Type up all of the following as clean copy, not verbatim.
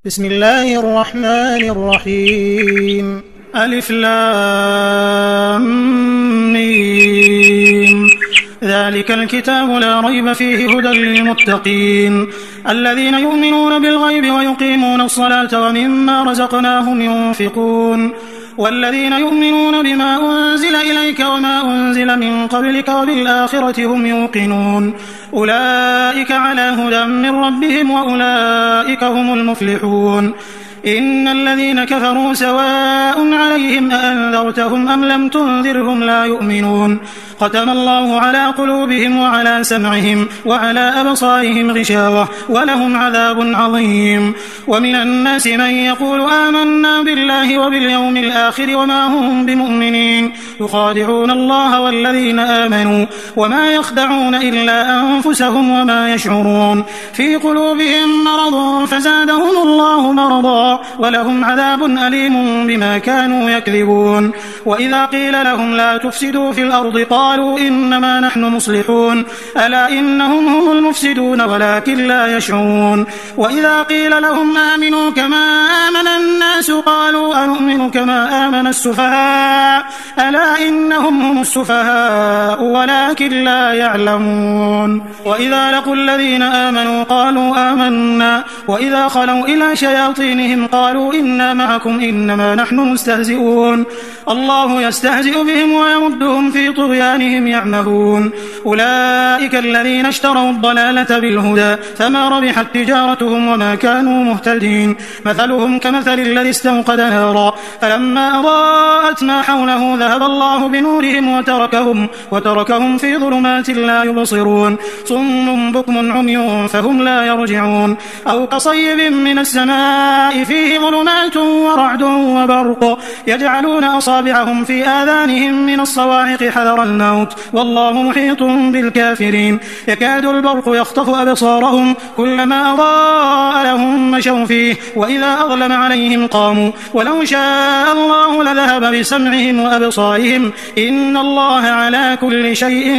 بسم الله الرحمن الرحيم. ألف لام ميم. ذلك الكتاب لا ريب فيه هدى للمتقين الذين يؤمنون بالغيب ويقيمون الصلاة ومما رزقناهم ينفقون والذين يؤمنون بما أنزل إليك وما أنزل من قبلك وبالآخرة هم يوقنون أولئك على هدى من ربهم وأولئك هم المفلحون. إن الذين كفروا سواء عليهم أأنذرتهم أم لم تنذرهم لا يؤمنون ختم الله على قلوبهم وعلى سمعهم وعلى أبصارهم غشاوة ولهم عذاب عظيم. ومن الناس من يقول آمنا بالله وباليوم الآخر وما هم بمؤمنين يخادعون الله والذين آمنوا وما يخدعون إلا أنفسهم وما يشعرون في قلوبهم مرض فزادهم الله مرضا ولهم عذاب أليم بما كانوا يكذبون. وإذا قيل لهم لا تفسدوا في الأرض قالوا إنما نحن مصلحون ألا إنهم هم المفسدون ولكن لا يشعرون. وإذا قيل لهم آمنوا كما آمن الناس قالوا أنؤمن كما آمن السفهاء ألا إنهم هم السفهاء ولكن لا يعلمون. وإذا لقوا الذين آمنوا قالوا آمنا وإذا خلوا إلى شياطينهم قالوا إنا معكم إنما نحن مستهزئون الله يستهزئ بهم ويمدهم في طغيانهم يعمهون. أولئك الذين اشتروا الضلالة بالهدى فما ربحت تجارتهم وما كانوا مهتدين مثلهم كمثل الذي استوقد نارا فلما أضاءت ما حوله ذهب الله بنورهم وتركهم في ظلمات لا يبصرون صم بكم عمي فهم لا يرجعون. أو كصيب من السماء فيه ظلمات ورعد وبرق يجعلون أصابعهم في آذانهم من الصواعق حذر الموت والله محيط بالكافرين يكاد البرق يخطف أبصارهم كلما أضاء لهم مشوا فيه وإذا أظلم عليهم قاموا ولو شاء الله لذهب بسمعهم وأبصارهم إن الله على كل شيء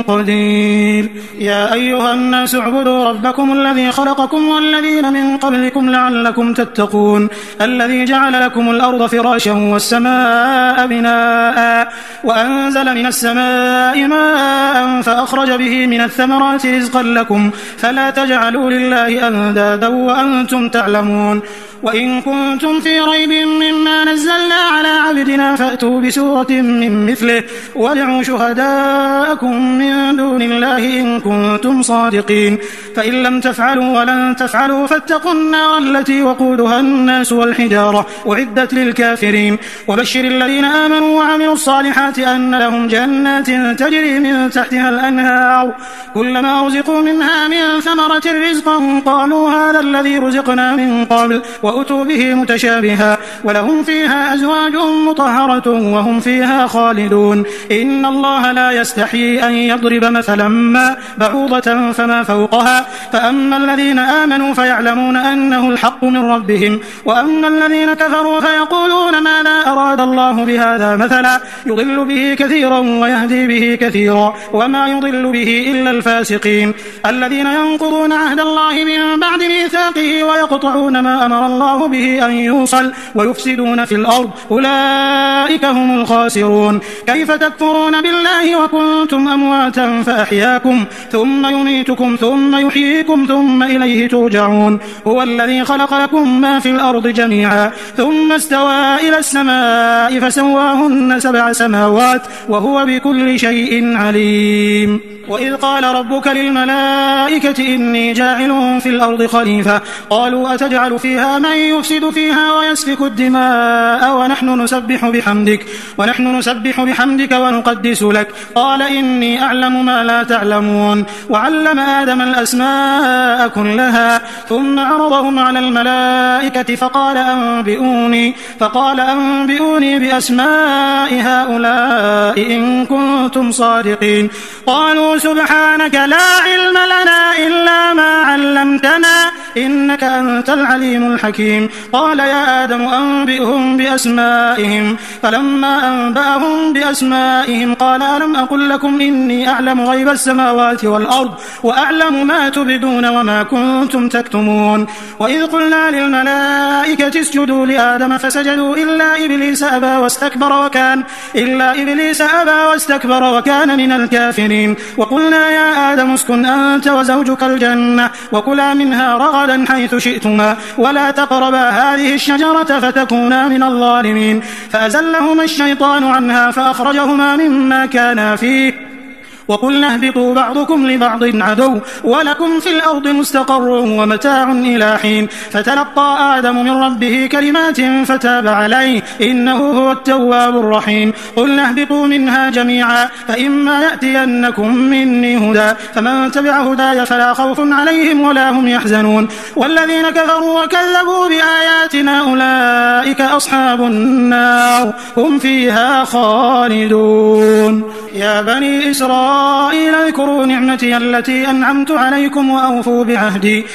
قدير. يا أيها الناس اعبدوا ربكم الذي خلقكم والذين من قبلكم لعلكم تتقون الذي جعل لكم الأرض فراشا والسماء بناء وأنزل من السماء ماء فأخرج به من الثمرات رزقا لكم فلا تجعلوا لله أندادا وأنتم تعلمون. وإن كنتم في ريب مما نزلنا على عبدنا فأتوا بسورة من مثله وادعوا شهداءكم من دون الله إن كنتم صادقين فإن لم تفعلوا ولن تفعلوا فاتقوا النار التي وقودها الناس والحجارة أعدت للكافرين. وبشر الذين آمنوا وعملوا الصالحات أن لهم جنات تجري من تحتها الأنهار كلما رزقوا منها من ثمرة رزقا قالوا هذا الذي رزقنا من قبل وأتوا به متشابها ولهم فيها أزواج مطهرة وهم فيها خالدون. إن الله لا يستحيي أن يضرب مثلا ما بعوضة فما فوقها فأما الذين آمنوا فيعلمون أنه الحق من ربهم وأما الذين كفروا فيقولون ماذا أراد الله بهذا مثلا يضل به كثيرا ويهدي به كثيرا وما يضل به إلا الفاسقين الذين ينقضون عهد الله من بعد ميثاقه ويقطعون ما أمر الله به أن يوصل ويفسدون في الأرض أولئك هم الخاسرون. كيف تكفرون بالله وكنتم أمواتا فأحياكم ثم يميتكم ثم يحييكم ثم إليه ترجعون. هو الذي خلق لكم ما في الأرض جميعا ثم استوى إلى السماء فسواهن 7 سماوات وهو بكل شيء عليم. وإذ قال ربك للملائكة إني جاعل في الأرض خليفة قالوا أتجعل فيها من يفسد فيها ويسفك الدماء ونحن نسبح بحمدك ونقدس لك قال إني أعلم ما لا تعلمون. وعلم آدم الأسماء كلها ثم عرضهم على الملائكة فقال أنبئوني بأسماء هؤلاء إن كنتم صادقين قالوا سبحانك لا علم لنا إلا ما علمتنا إنك أنت العليم الحكيم. قال يا آدم أنبئهم بأسمائهم. فلما أنبأهم بأسمائهم قال ألم أقل لكم إني أعلم غيب السماوات والأرض وأعلم ما تبدون وما كنتم تكتمون. وإذ قلنا للملائكة اسجدوا لآدم فسجدوا إلا إبليس أبى واستكبر وكان من الكافرين. وقلنا يا آدم اسكن أنت وزوجك الجنة وكلا منها رغدا حيث شئتما ولا تقربا هذه الشجرة فتكونا من الظالمين. فأزلهما الشيطان عنها فأخرجهما مما كانا فيه وقلنا اهبطوا بعضكم لبعض عدو ولكم في الأرض مستقر ومتاع إلى حين. فتلقى آدم من ربه كلمات فتاب عليه إنه هو التواب الرحيم. قلنا اهبطوا منها جميعا فإما يأتينكم مني هدى فمن تبع هداي فلا خوف عليهم ولا هم يحزنون. والذين كفروا وكذبوا بآياتنا أولئك أصحاب النار هم فيها خالدون. يا بني إسرائيل اذكروا نعمتي التي أنعمت عليكم وأوفوا بعهدي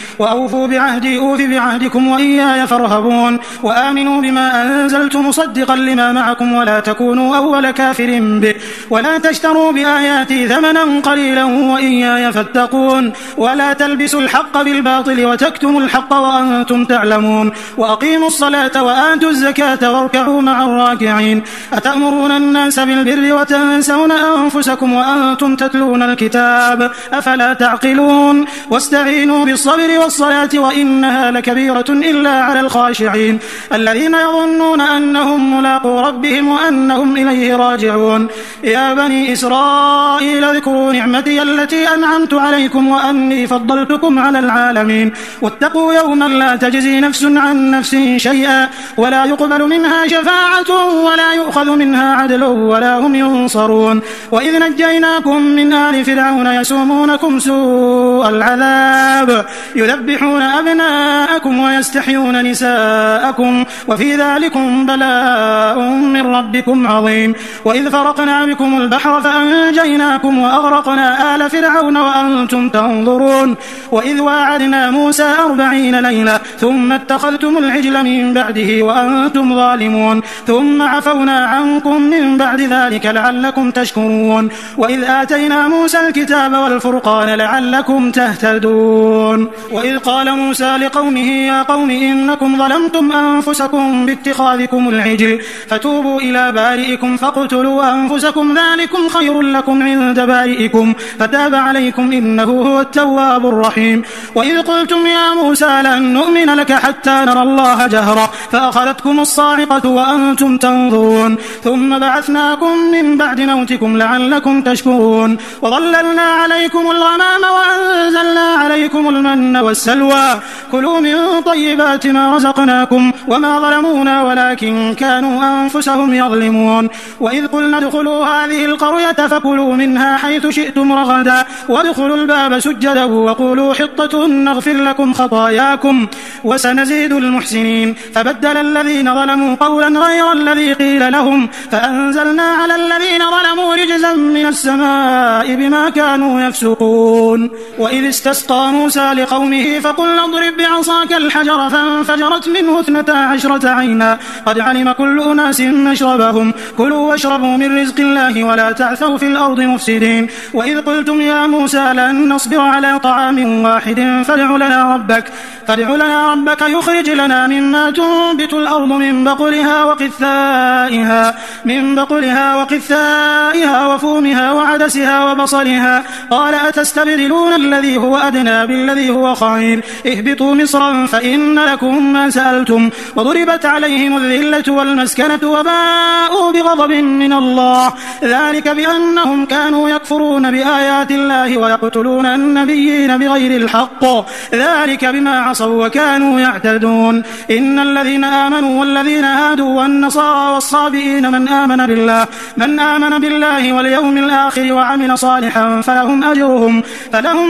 أوف بعهدكم وإياي فارهبون. وآمنوا بما أنزلت مصدقا لما معكم ولا تكونوا أول كافر به ولا تشتروا بآياتي ثمنا قليلا وإياي فاتقون. ولا تلبسوا الحق بالباطل وتكتموا الحق وأنتم تعلمون. وأقيموا الصلاة وآتوا الزكاة واركعوا مع الراكعين. أتأمرون الناس بالبر وتنسون أنفسكم وأنتم تتلون الكتاب أفلا تعقلون. واستعينوا بالصبر والصلاة وإنها لكبيرة إلا على الخاشعين الذين يظنون أنهم ملاقو ربهم وأنهم إليه راجعون. يا بني إسرائيل اذكروا نعمتي التي أنعمت عليكم وأني فضلتكم على العالمين. واتقوا يوما لا تجزي نفس عن نفس شيئا ولا يقبل منها شفاعة ولا يؤخذ منها عدل ولا هم ينصرون. وإذ نجيناكم من آل فرعون يسومونكم سوء العذاب يذبحون أبناءكم ويستحيون نساءكم وفي ذلكم بلاء من ربكم عظيم. وإذ فرقنا بكم البحر فأنجيناكم وأغرقنا آل فرعون وأنتم تنظرون. وإذ واعدنا موسى 40 ليلة ثم اتخذتم العجل من بعده وأنتم ظالمون ثم عفونا عنكم من بعد ذلك لعلكم تشكرون. وإذ آتينا موسى الكتاب والفرقان لعلكم تهتدون. وإذ قال موسى لقومه يا قوم إنكم ظلمتم أنفسكم باتخاذكم العجل فتوبوا إلى بارئكم فاقتلوا أنفسكم ذلكم خير لكم عند بارئكم فتاب عليكم إنه هو التواب الرحيم. وإذ قلتم يا موسى لن نؤمن لك حتى نرى الله جهرا فأخذتكم الصاعقة وأنتم تنظرون ثم بعثناكم من بعد موتكم لعلكم تشكرون. وظللنا عليكم الغمام وأنزلنا عليكم المن والسلوى كلوا من طيبات ما رزقناكم وما ظلمونا ولكن كانوا أنفسهم يظلمون. وإذ قلنا ادخلوا هذه القرية فكلوا منها حيث شئتم رغدا وادخلوا الباب سجدا وقولوا حطة نغفر لكم خطاياكم وسنزيد المحسنين. فبدل الذين ظلموا قولا غير الذي قيل لهم فأنزلنا على الذين ظلموا رجزا من السماء بما كانوا يفسقون. وإذ استسقى موسى لقومه فقلنا اضرب بعصاك الحجر فانفجرت منه 12 عينا قد علم كل أناس مشربهم كلوا واشربوا من رزق الله ولا تعثوا في الأرض مفسدين. وإذ قلتم يا موسى لن نصبر على طعام واحد فادع لنا ربك يخرج لنا مما تنبت الأرض من بقلها وقثائها وفومها وعدسها وبصلها قال أتستبدلون الذي هو أدنى بالذي هو خير اهبطوا مصرا فإن لكم ما سألتم وضربت عليهم الذلة والمسكنة وباءوا بغضب من الله ذلك بأنهم كانوا يكفرون بآيات الله ويقتلون النبيين بغير الحق ذلك بما عصوا وكانوا يعتدون. إن الذين آمنوا والذين هادوا والنصارى والصابئين من آمن بالله واليوم الآخر وعمل صالحا فلهم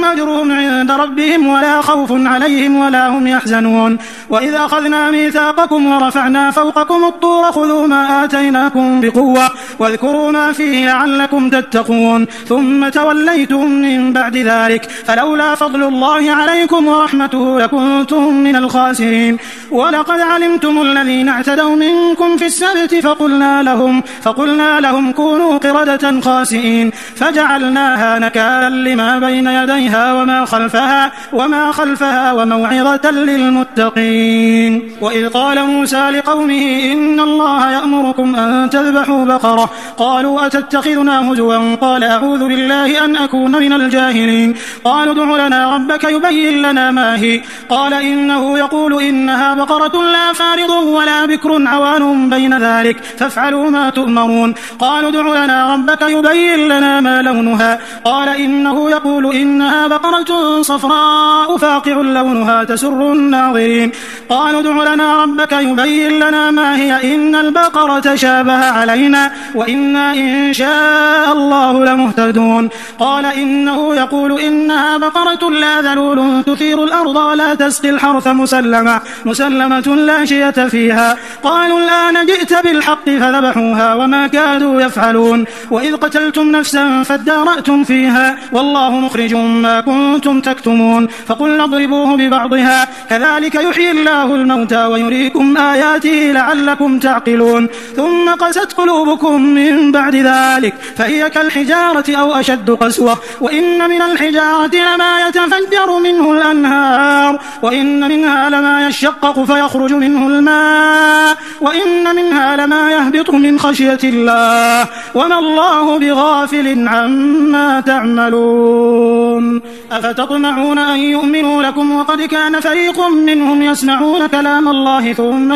أجرهم عند ربهم ولا خوف عليهم ولا هم يحزنون. وإذ أخذنا ميثاقكم ورفعنا فوقكم الطور خذوا ما آتيناكم بقوة واذكروا ما فيه لعلكم تتقون ثم توليتم من بعد ذلك فلولا فضل الله عليكم ورحمته لكنتم من الخاسرين. ولقد علمتم الذين اعتدوا منكم في السبت فقلنا لهم كونوا قردة خاسئين فجعلناها نكالا لما بين يديها وما خلفها وموعظة للمتقين. وإذ قال موسى لقومه إن الله يأمركم أن تذبحوا بقرة قالوا أتتخذنا هزوا قال أعوذ بالله أن أكون من الجاهلين. قالوا ادع لنا ربك يبين لنا ما هي قال إنه يقول إنها بقرة لا فارض ولا بكر عوان بين ذلك فافعلوا ما تؤمرون. قالوا ادع لنا ربك يبين لنا ما لونها قال إنه يقول إنها بقرة صفراء فاقع لونها تسر الناظرين. قالوا ادع لنا ربك يبين لنا ما هي إن البقرة شابه علينا وإنا إن شاء الله لمهتدون. قال إنه يقول إنها بقرة لا ذلول تثير الأرض ولا تسقي الحرث مسلمة لا شية فيها. قالوا الآن جئت بالحق فذبحوها وما كادوا يفعلون. وإذ قتلتم نفسا فادارأتم فيها والله مخرج ما كنتم تكتمون. فقلنا اضربوه ببعضها كذلك يحيي الله الموتى ويريكم آياته لعلكم تعقلون. ثم قست قلوبكم من بعد ذلك فهي كالحجارة أو أشد قسوة وإن من الحجارة لما يتفجر منه الأنهار وإن منها لما يشقق فيخرج منه الماء وإن منها لما يهبط من خشية الله وما الله بغافل عما تعملون. أفتطمعون أن يؤمنوا لكم وقد كان فريق منهم يسمعون كلام الله ثم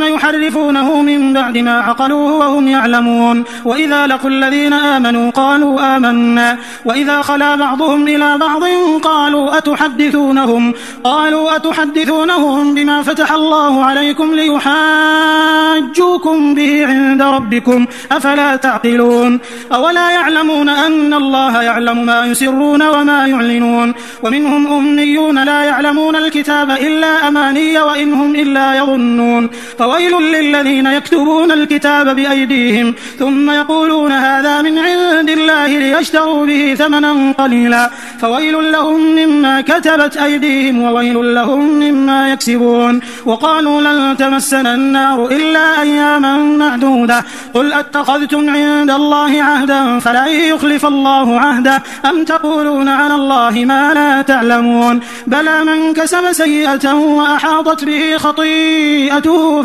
يحرفونه من بعد ما عقلوه وهم يعلمون. وإذا لقوا الذين آمنوا قالوا آمنا وإذا خلا بعضهم إلى بعض قالوا أتحدثونهم بما فتح الله عليكم ليحاجوكم به عند ربكم أفلا تعقلون. أولا يعلمون أن الله يعلم ما يسرون وما يعلنون. ومنهم أميون لا يعلمون الكتاب إلا أماني وإن هم إلا يظنون. فويل للذين يكتبون الكتاب بأيديهم ثم يقولون هذا من عند الله ليشتروا به ثمنا قليلا فويل لهم مما كتبت أيديهم وويل لهم مما يكسبون. وقالوا لن تمسنا النار إلا أياما معدودة قل أتخذتم عند الله عهدا فلن يخلف الله عهده أم تقولون على الله ما لا تعلمون. بلى من كسب سيئة وأحاطت به خطيئته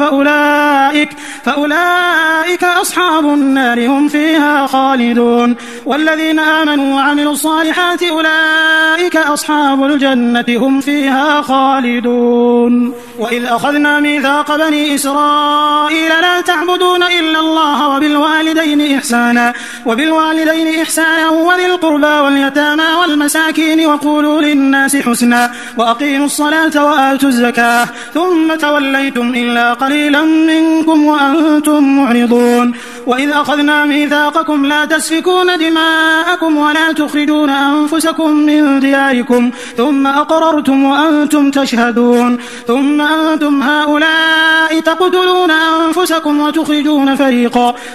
فأولئك أصحاب النار هم فيها خالدون. والذين آمنوا وعملوا الصالحات أولئك أصحاب الجنة هم فيها خالدون. وإذ أخذنا ميثاق بني إسرائيل لا تعبدون إلا الله وبالوالدين إحسانا وذي القربى واليتامى والمساكين وقولوا للناس حسنا وأقيموا الصلاة وآتوا الزكاة ثم توليتم إلا قليلا منكم وأنتم معرضون. وإذ أخذنا ميثاقكم لا تسفكون دماءكم ولا تخرجون أنفسكم من دياركم ثم أقررتم وأنتم تشهدون ثم أنتم هؤلاء تقتلون أنفسكم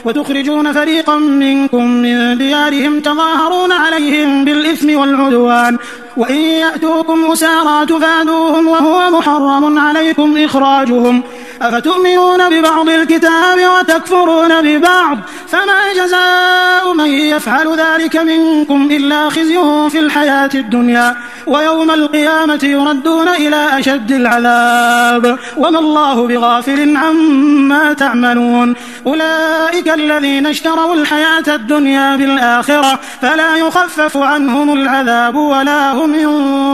وتخرجون فريقا منكم من ديارهم تظاهرون عليهم بالإثم والعدوان وإن يأتوكم أسارى تفادوهم وهو محرم عليكم إخراجهم أفتؤمنون ببعض الكتاب وتكفرون ببعض فما جزاء من يفعل ذلك منكم إلا خزي في الحياة الدنيا ويوم القيامة يردون إلى أشد العذاب وما الله بغافل عما تعملون. أولئك الذين اشتروا الحياة الدنيا بالآخرة فلا يخفف عنهم العذاب ولا هم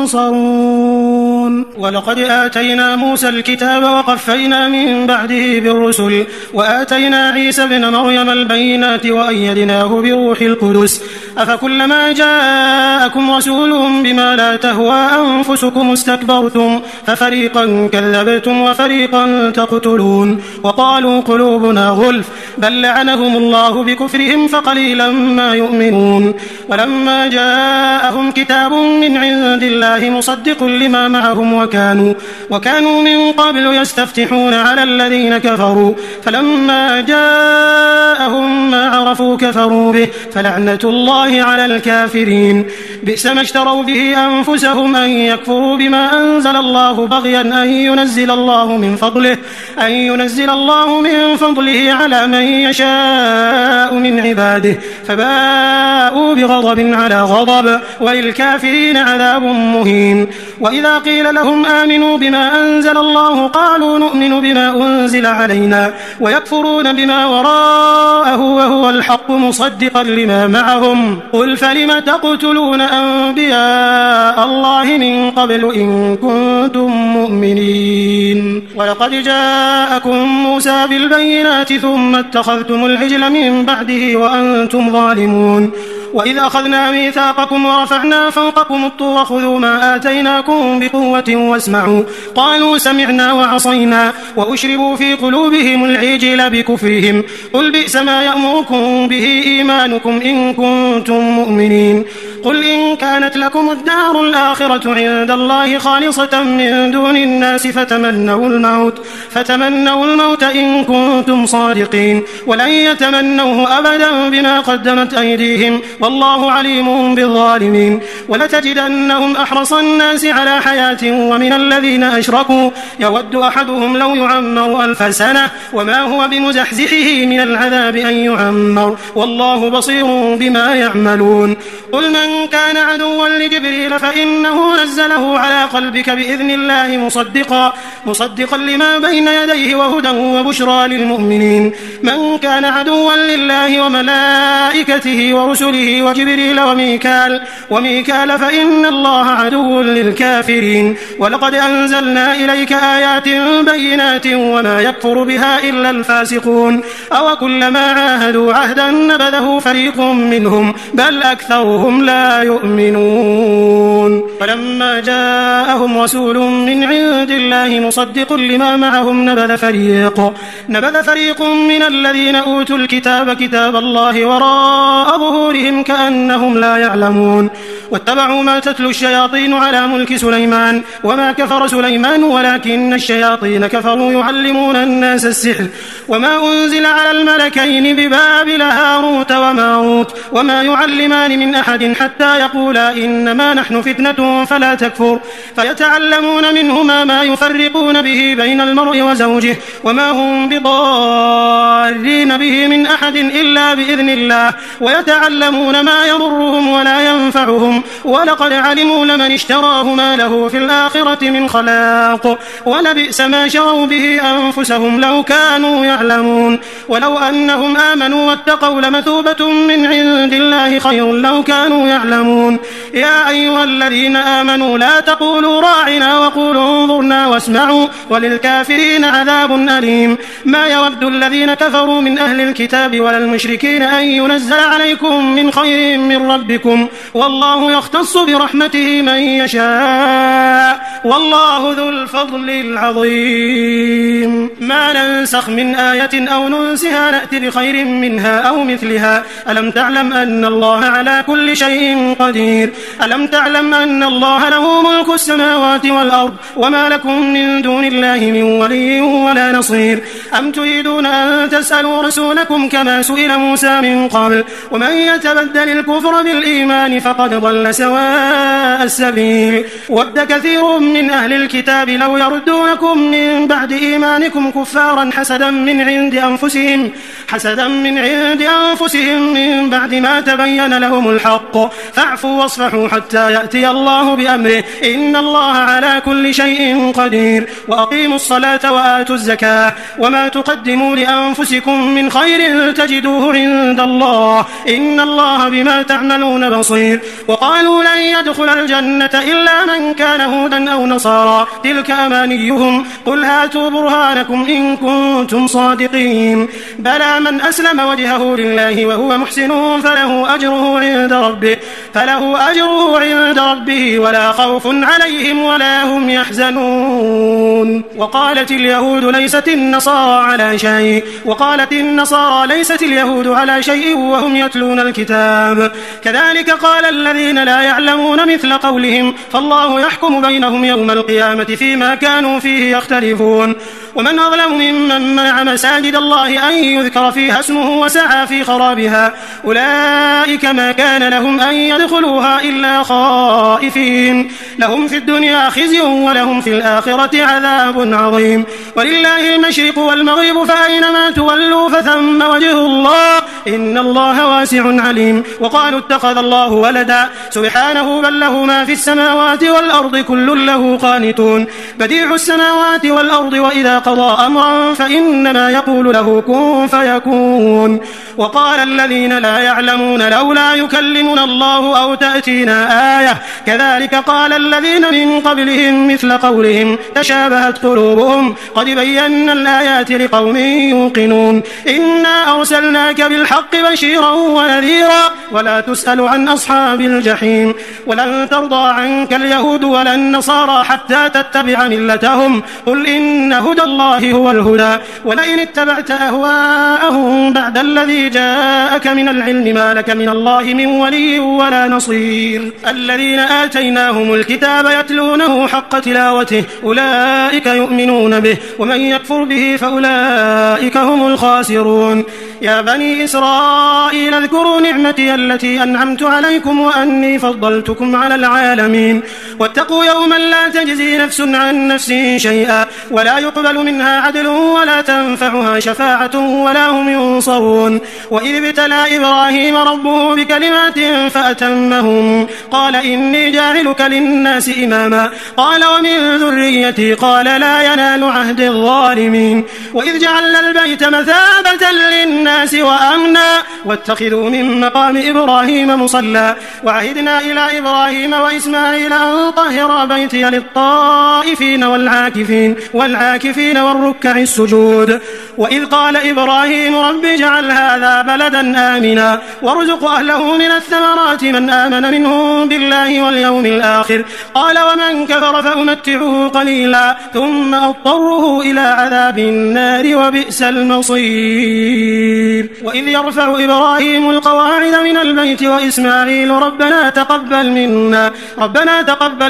ينصرون. ولقد آتينا موسى الكتاب وقفينا من بعده بالرسل وآتينا عيسى ابن مريم البينات وأيدناه بروح القدس أفكلما جاءكم رسول بما لا تهوى أنفسكم استكبرتم ففريقا كذبتم وفريقا تقتلون وقالوا قلوبنا غلف بل لعنهم الله بكفرهم فقليلا ما يؤمنون ولما جاءهم كتاب من عند الله مصدق لما معهم وكانوا من قبل يستفتحون على الذين كفروا فلما جاءهم ما عرفوا كفروا به فلعنة الله على الكافرين بئس ما اشتروا به أنفسهم أن يكفروا بما أنزل الله بغيا أن ينزل الله من فضله على من يشاء من عباده فباءوا بغضب على غضب وللكافرين عذاب مهين وإذا قيل لهم آمنوا بما أنزل الله قالوا نؤمن بما أنزل علينا ويكفرون بما وراءه وهو الحق مصدقا لما معهم قل فلم تقتلون أنبياء الله من قبل إن كنتم مؤمنين ولقد جاءكم موسى بالبينات ثم اتخذتم العجل من بعده وأنتم ظالمون وإذ أخذنا ميثاقكم ورفعنا فوقكم الطور خذوا ما آتيناكم بقوة واسمعوا قالوا سمعنا وعصينا وأشربوا في قلوبهم العجل بكفرهم قل بئس ما يأمركم به إيمانكم إن كنتم مؤمنين قل إن كانت لكم الدار الآخرة عند الله خالصة من دون الناس فتمنوا الموت إن كنتم صادقين ولن يتمنوه أبدا بما قدمت أيديهم والله عليم بالظالمين ولتجدنهم أحرص الناس على حياة ومن الذين أشركوا يود أحدهم لو يعمر 1000 سنة وما هو بمزحزحه من العذاب أن يعمر والله بصير بما يعملون قل من كان عدوا لجبريل فإنه نزله على قلبك بإذن الله مصدقا لما بين يديه وهدى وبشرى للمؤمنين من كان عدوا لله وملائكته ورسله وجبريل وميكال فإن الله عدو للكافرين ولقد أنزلنا إليك آيات بينات وما يكفر بها إلا الفاسقون أو كلما عاهدوا عهدا نبذه فريق منهم بل أكثرهم لا يؤمنون فلما جاءهم رسول من عند الله مصدق لما معهم نبذ فريق من الذين أوتوا الكتاب كتاب الله وراء ظهورهم كأنهم لا يعلمون واتبعوا ما تتلو الشياطين على ملك سليمان وما كفر سليمان ولكن الشياطين كفروا يعلمون الناس السحر وما أنزل على الملكين ببابل هاروت وماروت وما يعلمان من أحد حتى يقولا إنما نحن فتنة فلا تكفر فيتعلمون منهما ما يفرقون به بين المرء وزوجه وما هم بضارين به من أحد إلا بإذن الله ويتعلمون ما يضرهم ولا ينفعهم ولقد علموا لمن اشتراه ما له في الآخرة من خلاق ولبئس ما شروا به أنفسهم لو كانوا يعلمون ولو أنهم آمنوا واتقوا لمثوبة من عند الله خير لو كانوا يعلمون يا أيها الذين آمنوا لا تقولوا راعنا وقولوا انظرنا واسمعوا وللكافرين عذاب أليم ما يود الذين كفروا من أهل الكتاب ولا المشركين أن ينزل عليكم من خير من ربكم والله يختص برحمته من يشاء والله ذو الفضل العظيم ما ننسخ من آية أو ننسها نأتي بخير منها أو مثلها ألم تعلم أن الله على كل شيء قدير ألم تعلم أن الله له ملك السماوات والأرض وما لكم من دون الله من ولي ولا نصير أم تريدون أن تسألوا رسولكم كما سئل موسى من قبل ومن يتبدل الكفر بالإيمان فقد ضل سواء السبيل ود كثير من أهل الكتاب لو يردونكم من بعد إيمانكم كفارا حسدا من عند أنفسهم من بعد ما تبين لهم الحق فاعفوا واصفحوا حتى يأتي الله بأمره إن الله على كل شيء قدير وأقيموا الصلاة وآتوا الزكاة وما تقدموا لأنفسكم من خير تجدوه عند الله إن الله بما تعملون بصير وقالوا لن يدخل الجنة إلا من كان هودا أو نصارى تلك أمانيهم قل هاتوا برهانكم إن كنتم صادقين بلى من أسلم وجهه لله وهو محسن فله أجره عند ربه ولا خوف عليهم ولا هم يحزنون. وقالت اليهود ليست النصارى على شيء وقالت النصارى ليست اليهود على شيء وهم يتلون الكتاب كذلك قال الذين لا يعلمون مثل قولهم فالله يحكم بينهم يوم القيامة فيما كانوا فيه يختلفون. ومن أظلم ممن منع مساجد الله أن يذكر فيها اسمه وسعى في خرابها أولئك ما كان لهم أن يدخلوها إلا خائفين لهم في الدنيا خزي ولهم في الآخرة عذاب عظيم. ولله المشرق والمغرب فأينما تولوا فثم وجه الله إن الله واسع عليم. وقالوا اتخذ الله ولدا سبحانه بل له ما في السماوات والأرض كل له قانتون بديع السماوات والأرض وإذا قضى أمرا فإنما يقول له كن فيكون. وقال الذين لا يعلمون لولا يكلمنا الله أو تأتينا آية كذلك قال الذين من قبلهم مثل قولهم تشابهت قلوبهم قد بينا الآيات لقوم يوقنون. إنا أرسلناك بالحق بشيرا ونذيرا ولا تسأل عن أصحاب الجحيم. ولن ترضى عنك اليهود ولا النصارى حتى تتبع ملتهم قل إن هدى الله هو الهدى ولئن اتبعت أهواءهم بعد الذي جاءك من العلم ما لك من الله من ولي ولا نصير. الذين آتيناهم الكتاب يتلونه حق تلاوته أولئك يؤمنون به ومن يكفر به فأولئك هم الخاسرون. يا بني إسرائيل اذكروا نعمتي التي أنعمت عليكم وأني فضلتكم على العالمين واتقوا يوما لا تجزي نفس عن نفس شيئا ولا يقبل منها عدل ولا تنفعها شفاعة ولا هم ينصرون. وإذ ابتلى إبراهيم ربه بكلمات فأتمهم قال إني جاعلك للناس إماما قال ومن ذريتي قال لا ينال عهد الظالمين. وإذ جعلنا البيت مثابة للناس وأمنا واتخذوا من مقام إبراهيم مصلى وعهدنا إلى إبراهيم وإسماعيل أن طهر بيتي للطائفين والعاكفين والركع السجود. وإذ قال إبراهيم رب اجعل هذا بلدا آمنا وارزق أهله من الثمرات من آمن منهم بالله واليوم الآخر قال ومن كفر فأمتعه قليلا ثم أضطره إلى عذاب النار وبئس المصير. وإذ يرفع إبراهيم القواعد من البيت وإسماعيل ربنا تقبل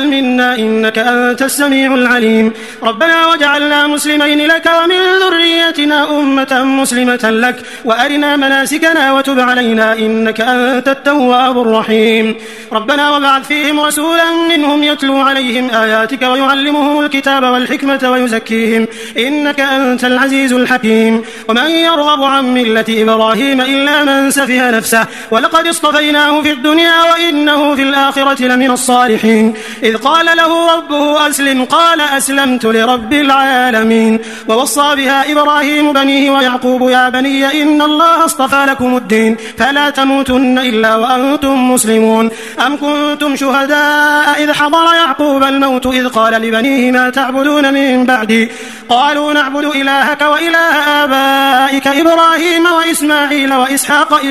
منا إنك أنت السميع العليم ربنا وجعلنا مسلمين لك ومن ذريتنا أمة مسلمة لك وأرنا مناسكنا وتب علينا إنك أنت التواب الرحيم. ربنا وابعث فيهم رسولا منهم يتلو عليهم آياتك ويعلمهم الكتاب والحكمة ويزكيهم إنك أنت العزيز الحكيم. ومن يرغب عن ملة إبراهيم إلا من سفه نفسه ولقد اصطفيناه في الدنيا وإنه في الآخرة لمن الصالحين. إذ قال له ربه أسلم قال أسلمت لرب العالمين. ووصى بها إبراهيم بنيه ويعقوب يا بني إن الله اصطفى لكم الدين فلا تموتن إلا وأنتم مسلمون. أم كنتم شهداء إذ حضر يعقوب الموت إذ قال لبنيه ما تعبدون من بعدي قالوا نعبد إلهك وإله آبائك إبراهيم وإسماعيل وإسحاق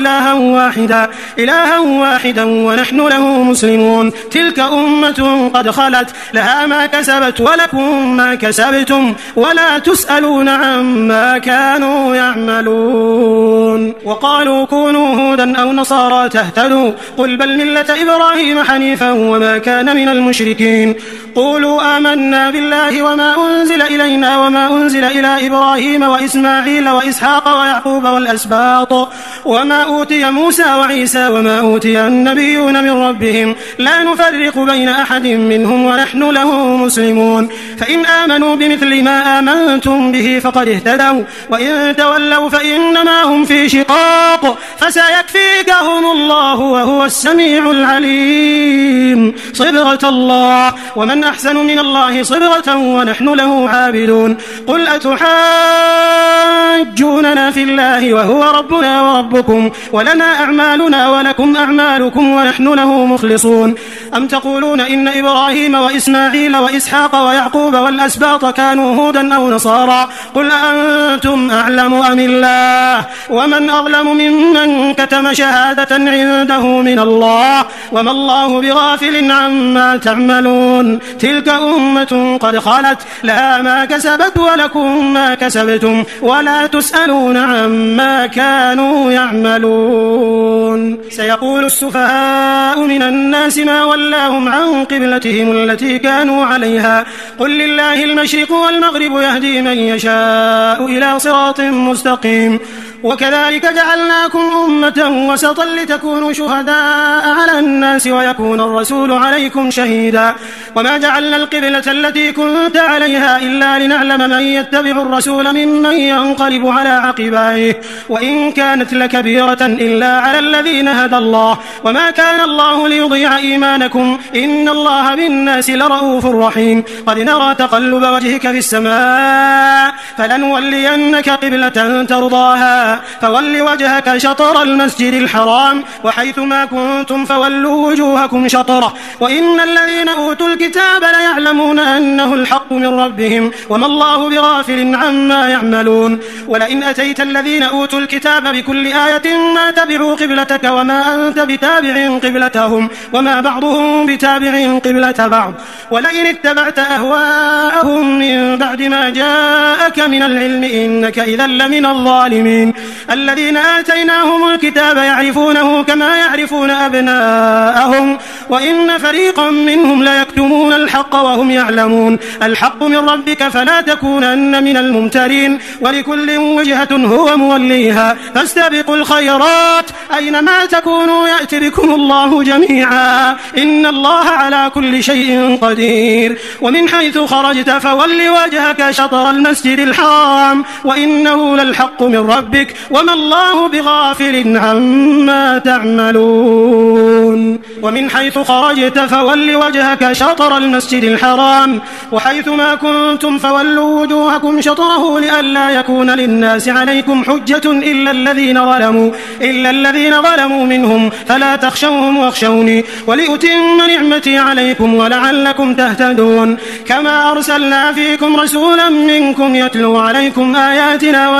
إلها واحدا ونحن له مسلمون. تلك أمة قد خلت لها ما كسبت ولكم ما كسبتم ولا تسألون عما كانوا يعملون. وقالوا كونوا هودا أو نصارى تهتدوا قل بل ملة إبراهيم حنيفا وما كان من المشركين. قولوا آمنا بالله وما أنزل إلينا وما أنزل إلى إبراهيم وإسماعيل وإسحاق ويعقوب والأسباط وما أوتي موسى وعيسى وما أوتي النبيون من ربهم لا نفرق بين أحد منهم ونحن له مسلمون. فإن آمنوا بمثل ما آمنتم به فقد اهتدوا وإن تولوا فإنما هم في شقاق فسيكفيكهم الله وهو السميع العليم. صبغة الله ومن أحسن من الله صبغة ونحن له عابدون. قل أتحاجوننا في الله وهو ربنا وربكم ولنا أعمالنا ولكم أعمالكم ونحن له مخلصون. أم تقولون إن إبراهيم وإسماعيل وإسحاق ويعقوب والأسباط كانوا هودا أو نصارى قل أنتم أعلم أم الله ومن أظلم ممن كتم شهادة عنده من الله وما الله بغافل عما تعملون تلك أمة قد خلت لها ما كسبت ولكم ما كسبتم ولا تسألون عما كانوا يعملون سيقول السفهاء من الناس ما ولاهم عن قبلتهم التي كانوا عليها قل لله المشرق والمغرب يهدي من يشاء إلى صراط مستقيم وكذلك جعلناكم أمة وسطا لتكونوا شهداء على الناس ويكون الرسول عليكم شهيدا وما جعلنا القبلة التي كنت عليها إلا لنعلم من يتبع الرسول ممن ينقلب على عقبيه وإن كانت لكبيرة إلا على الذين هدى الله وما كان الله ليضيع إيمانكم إن الله بالناس لرؤوف رحيم قد نرى تقلب وجهك في السماء فلنولينك قبلة ترضاها فول وجهك شطر المسجد الحرام وحيثما كنتم فولوا وجوهكم شطره وإن الذين أوتوا الكتاب ليعلمون أنه الحق من ربهم وما الله بغافل عما يعملون ولئن أتيت الذين أوتوا الكتاب بكل آية ما تبعوا قبلتك وما أنت بتابع قبلتهم وما بعضهم بتابع قبلة بعض ولئن اتبعت أهواءهم من بعد ما جاءك من العلم إنك إذا لمن الظالمين الذين آتيناهم الكتاب يعرفونه كما يعرفون أبناءهم وإن فريقا منهم ليكتمون الحق وهم يعلمون الحق من ربك فلا تكونن من الممترين ولكل وجهة هو موليها فاستبقوا الخيرات أينما تكونوا يأتي بكم الله جميعا إن الله على كل شيء قدير ومن حيث خرجت فول وجهك شطر المسجد الحرام وإنه للحق من ربك وما الله بغافل عما تعملون ومن حيث خرجت فول وجهك شطر المسجد الحرام وحيثما كنتم فولوا وجوهكم شطره لئلا يكون للناس عليكم حجة إلا الذين ظلموا منهم فلا تخشوهم واخشوني ولأتم نعمتي عليكم ولعلكم تهتدون كما أرسلنا فيكم رسولا منكم يتلو عليكم آياتنا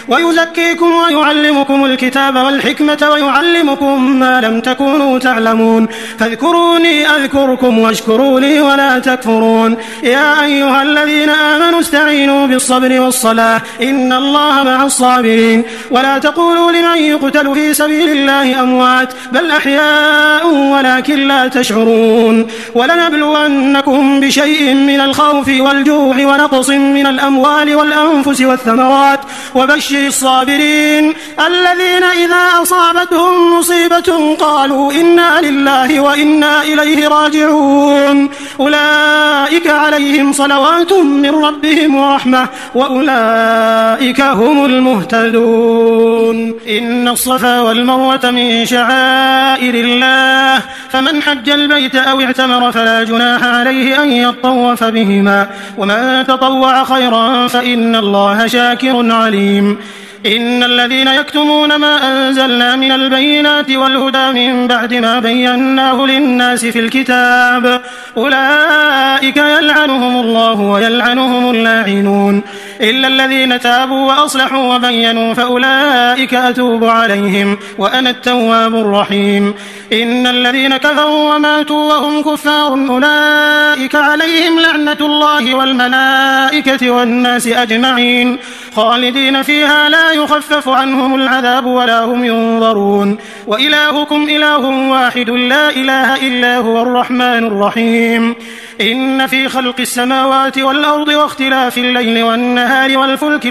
ويزكيكم ويعلمكم الكتاب والحكمة ويعلمكم ما لم تكونوا تعلمون فاذكروني أذكركم واشكروا لي ولا تكفرون يا أيها الذين آمنوا استعينوا بالصبر والصلاة إن الله مع الصابرين ولا تقولوا لمن يقتل في سبيل الله أموات بل أحياء ولكن لا تشعرون ولنبلونكم بشيء من الخوف والجوع ونقص من الأموال والأنفس والثمرات وبشر الصابرين الذين إذا أصابتهم مصيبة قالوا إنا لله وإنا إليه راجعون أولئك عليهم صلوات من ربهم ورحمة وأولئك هم المهتدون إن الصفا والمروة من شعائر الله فمن حج البيت أو اعتمر فلا جناح عليه أن يطوف بهما ومن تطوع خيرا فإن الله شاكر عليم إن الذين يكتمون ما أنزلنا من البينات والهدى من بعد ما بيناه للناس في الكتاب أولئك يلعنهم الله ويلعنهم اللاعنون إلا الذين تابوا وأصلحوا وبينوا فأولئك أتوب عليهم وأنا التواب الرحيم إن الذين كفروا وماتوا وهم كفار أولئك عليهم لعنة الله والملائكة والناس أجمعين خالدين فيها لا يخفف عنهم العذاب ولا هم ينظرون وإلهكم إله واحد لا إله إلا هو الرحمن الرحيم إن في خلق السماوات والأرض واختلاف الليل والنهار والفلك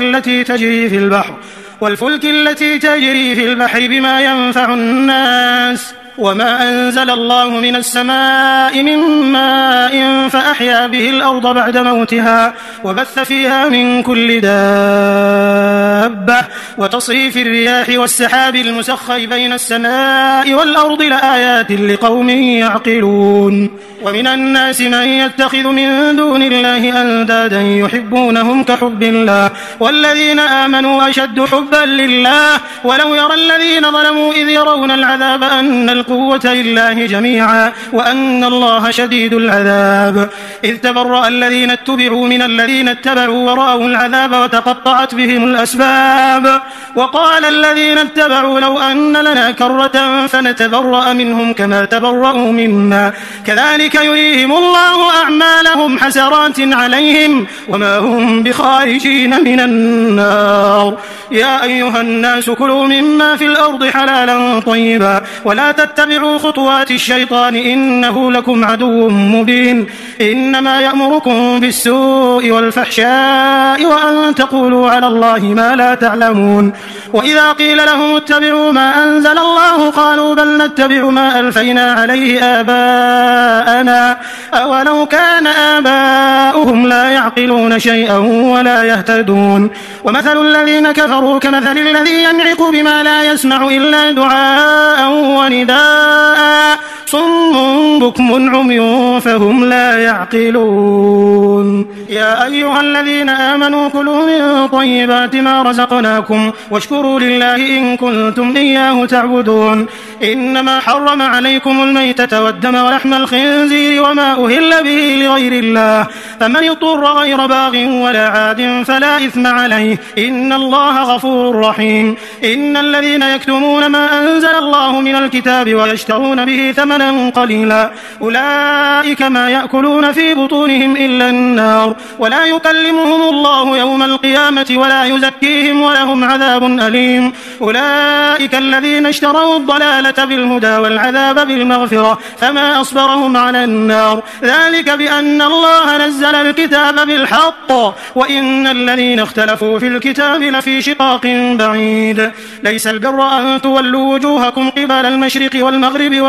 التي تجري في البحر بما ينفع الناس وما أنزل الله من السماء من ماء فأحيا به الأرض بعد موتها وبث فيها من كل دابة وتصريف الرياح والسحاب المسخر بين السماء والأرض لآيات لقوم يعقلون ومن الناس من يتخذ من دون الله أندادا يحبونهم كحب الله والذين آمنوا أشد حبا لله ولو يرى الذين ظلموا إذ يرون العذاب أن القوة لله جميعا وأن الله شديد العذاب. إذ تبرأ الذين اتبعوا من الذين اتبعوا ورأوا العذاب وتقطعت بهم الأسباب. وقال الذين اتبعوا لو أن لنا كرة فنتبرأ منهم كما تبرأوا منا كذلك يريهم الله أعمالهم حسرات عليهم وما هم بخارجين من النار. يا أيها الناس كلوا مما في الأرض حلالا طيبا ولا تتبعوا خطوات الشيطان إنه لكم عدو مبين. إنما يأمركم بالسوء والفحشاء وأن تقولوا على الله ما لا تعلمون. وإذا قيل لهم اتبعوا ما أنزل الله قالوا بل نتبع ما ألفينا عليه آباءنا أولو كان آباؤهم لا يعقلون شيئا ولا يهتدون. ومثل الذين كفروا كمثل الذي ينعق بما لا يسمع إلا دعاء ونداء صم بكم عمي فهم لا يعقلون. يا أيها الذين آمنوا كلوا من طيبات ما رزقناكم واشكروا لله إن كنتم إياه تعبدون. إنما حرم عليكم الميتة والدم ولحم الخنزير وما أهل به لغير الله فمن اضطر غير باغ ولا عاد فلا إثم عليه إن الله غفور رحيم. إن الذين يكتمون ما أنزل الله من الكتاب ويشترون به ثمنا قليلا أولئك ما يأكلون في بطونهم إلا النار ولا يكلمهم الله يوم القيامة ولا يزكيهم ولهم عذاب أليم. أولئك الذين اشتروا الضلالة بالهدى والعذاب بالمغفرة فما أصبرهم على النار ذلك بأن الله نزل الكتاب بالحق وإن الذين اختلفوا في الكتاب لفي شقاق بعيد. ليس البر أن تولوا وجوهكم قبل المشرق والمغرب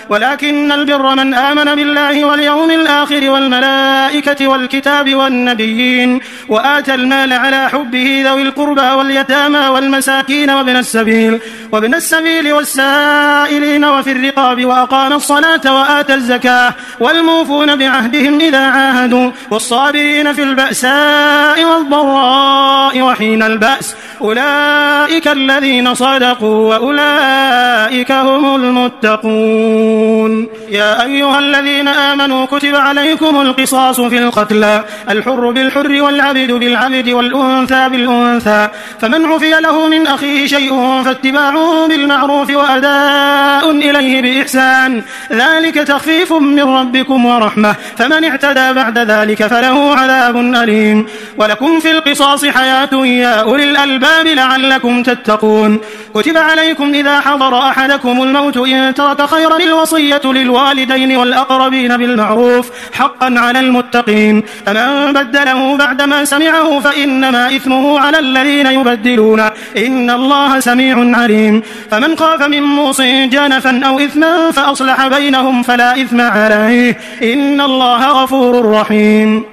ولكن البر من آمن بالله واليوم الآخر والملائكة والكتاب والنبيين وآتى المال على حبه ذوي القربى واليتامى والمساكين وابن السبيل والسائلين وفي الرقاب وأقام الصلاة وآتى الزكاة والموفون بعهدهم إذا عاهدوا والصابرين في البأساء والضراء وحين البأس أولئك الذين صدقوا وأولئك هم المتقون. يا أيها الذين آمنوا كتب عليكم القصاص في القتلى الحر بالحر والعبد بالعبد والأنثى بالأنثى فمن عفي له من أخيه شيء فاتباع بالمعروف وأداء إليه بإحسان ذلك تخفيف من ربكم ورحمة فمن اعتدى بعد ذلك فله عذاب أليم. ولكم في القصاص حياة يا أولي الألباب لعلكم تتقون. كتب عليكم إذا حضر أحدكم الموت إن ترك خيرا الوصية للوالدين والأقربين بالمعروف حقا على المتقين فمن بدله بعدما سمعه فإنما إثمه على الذين يبدلون إن الله سميع عليم. فمن خاف من موص جنفا أو إثما فأصلح بينهم فلا إثم عليه إن الله غفور رحيم.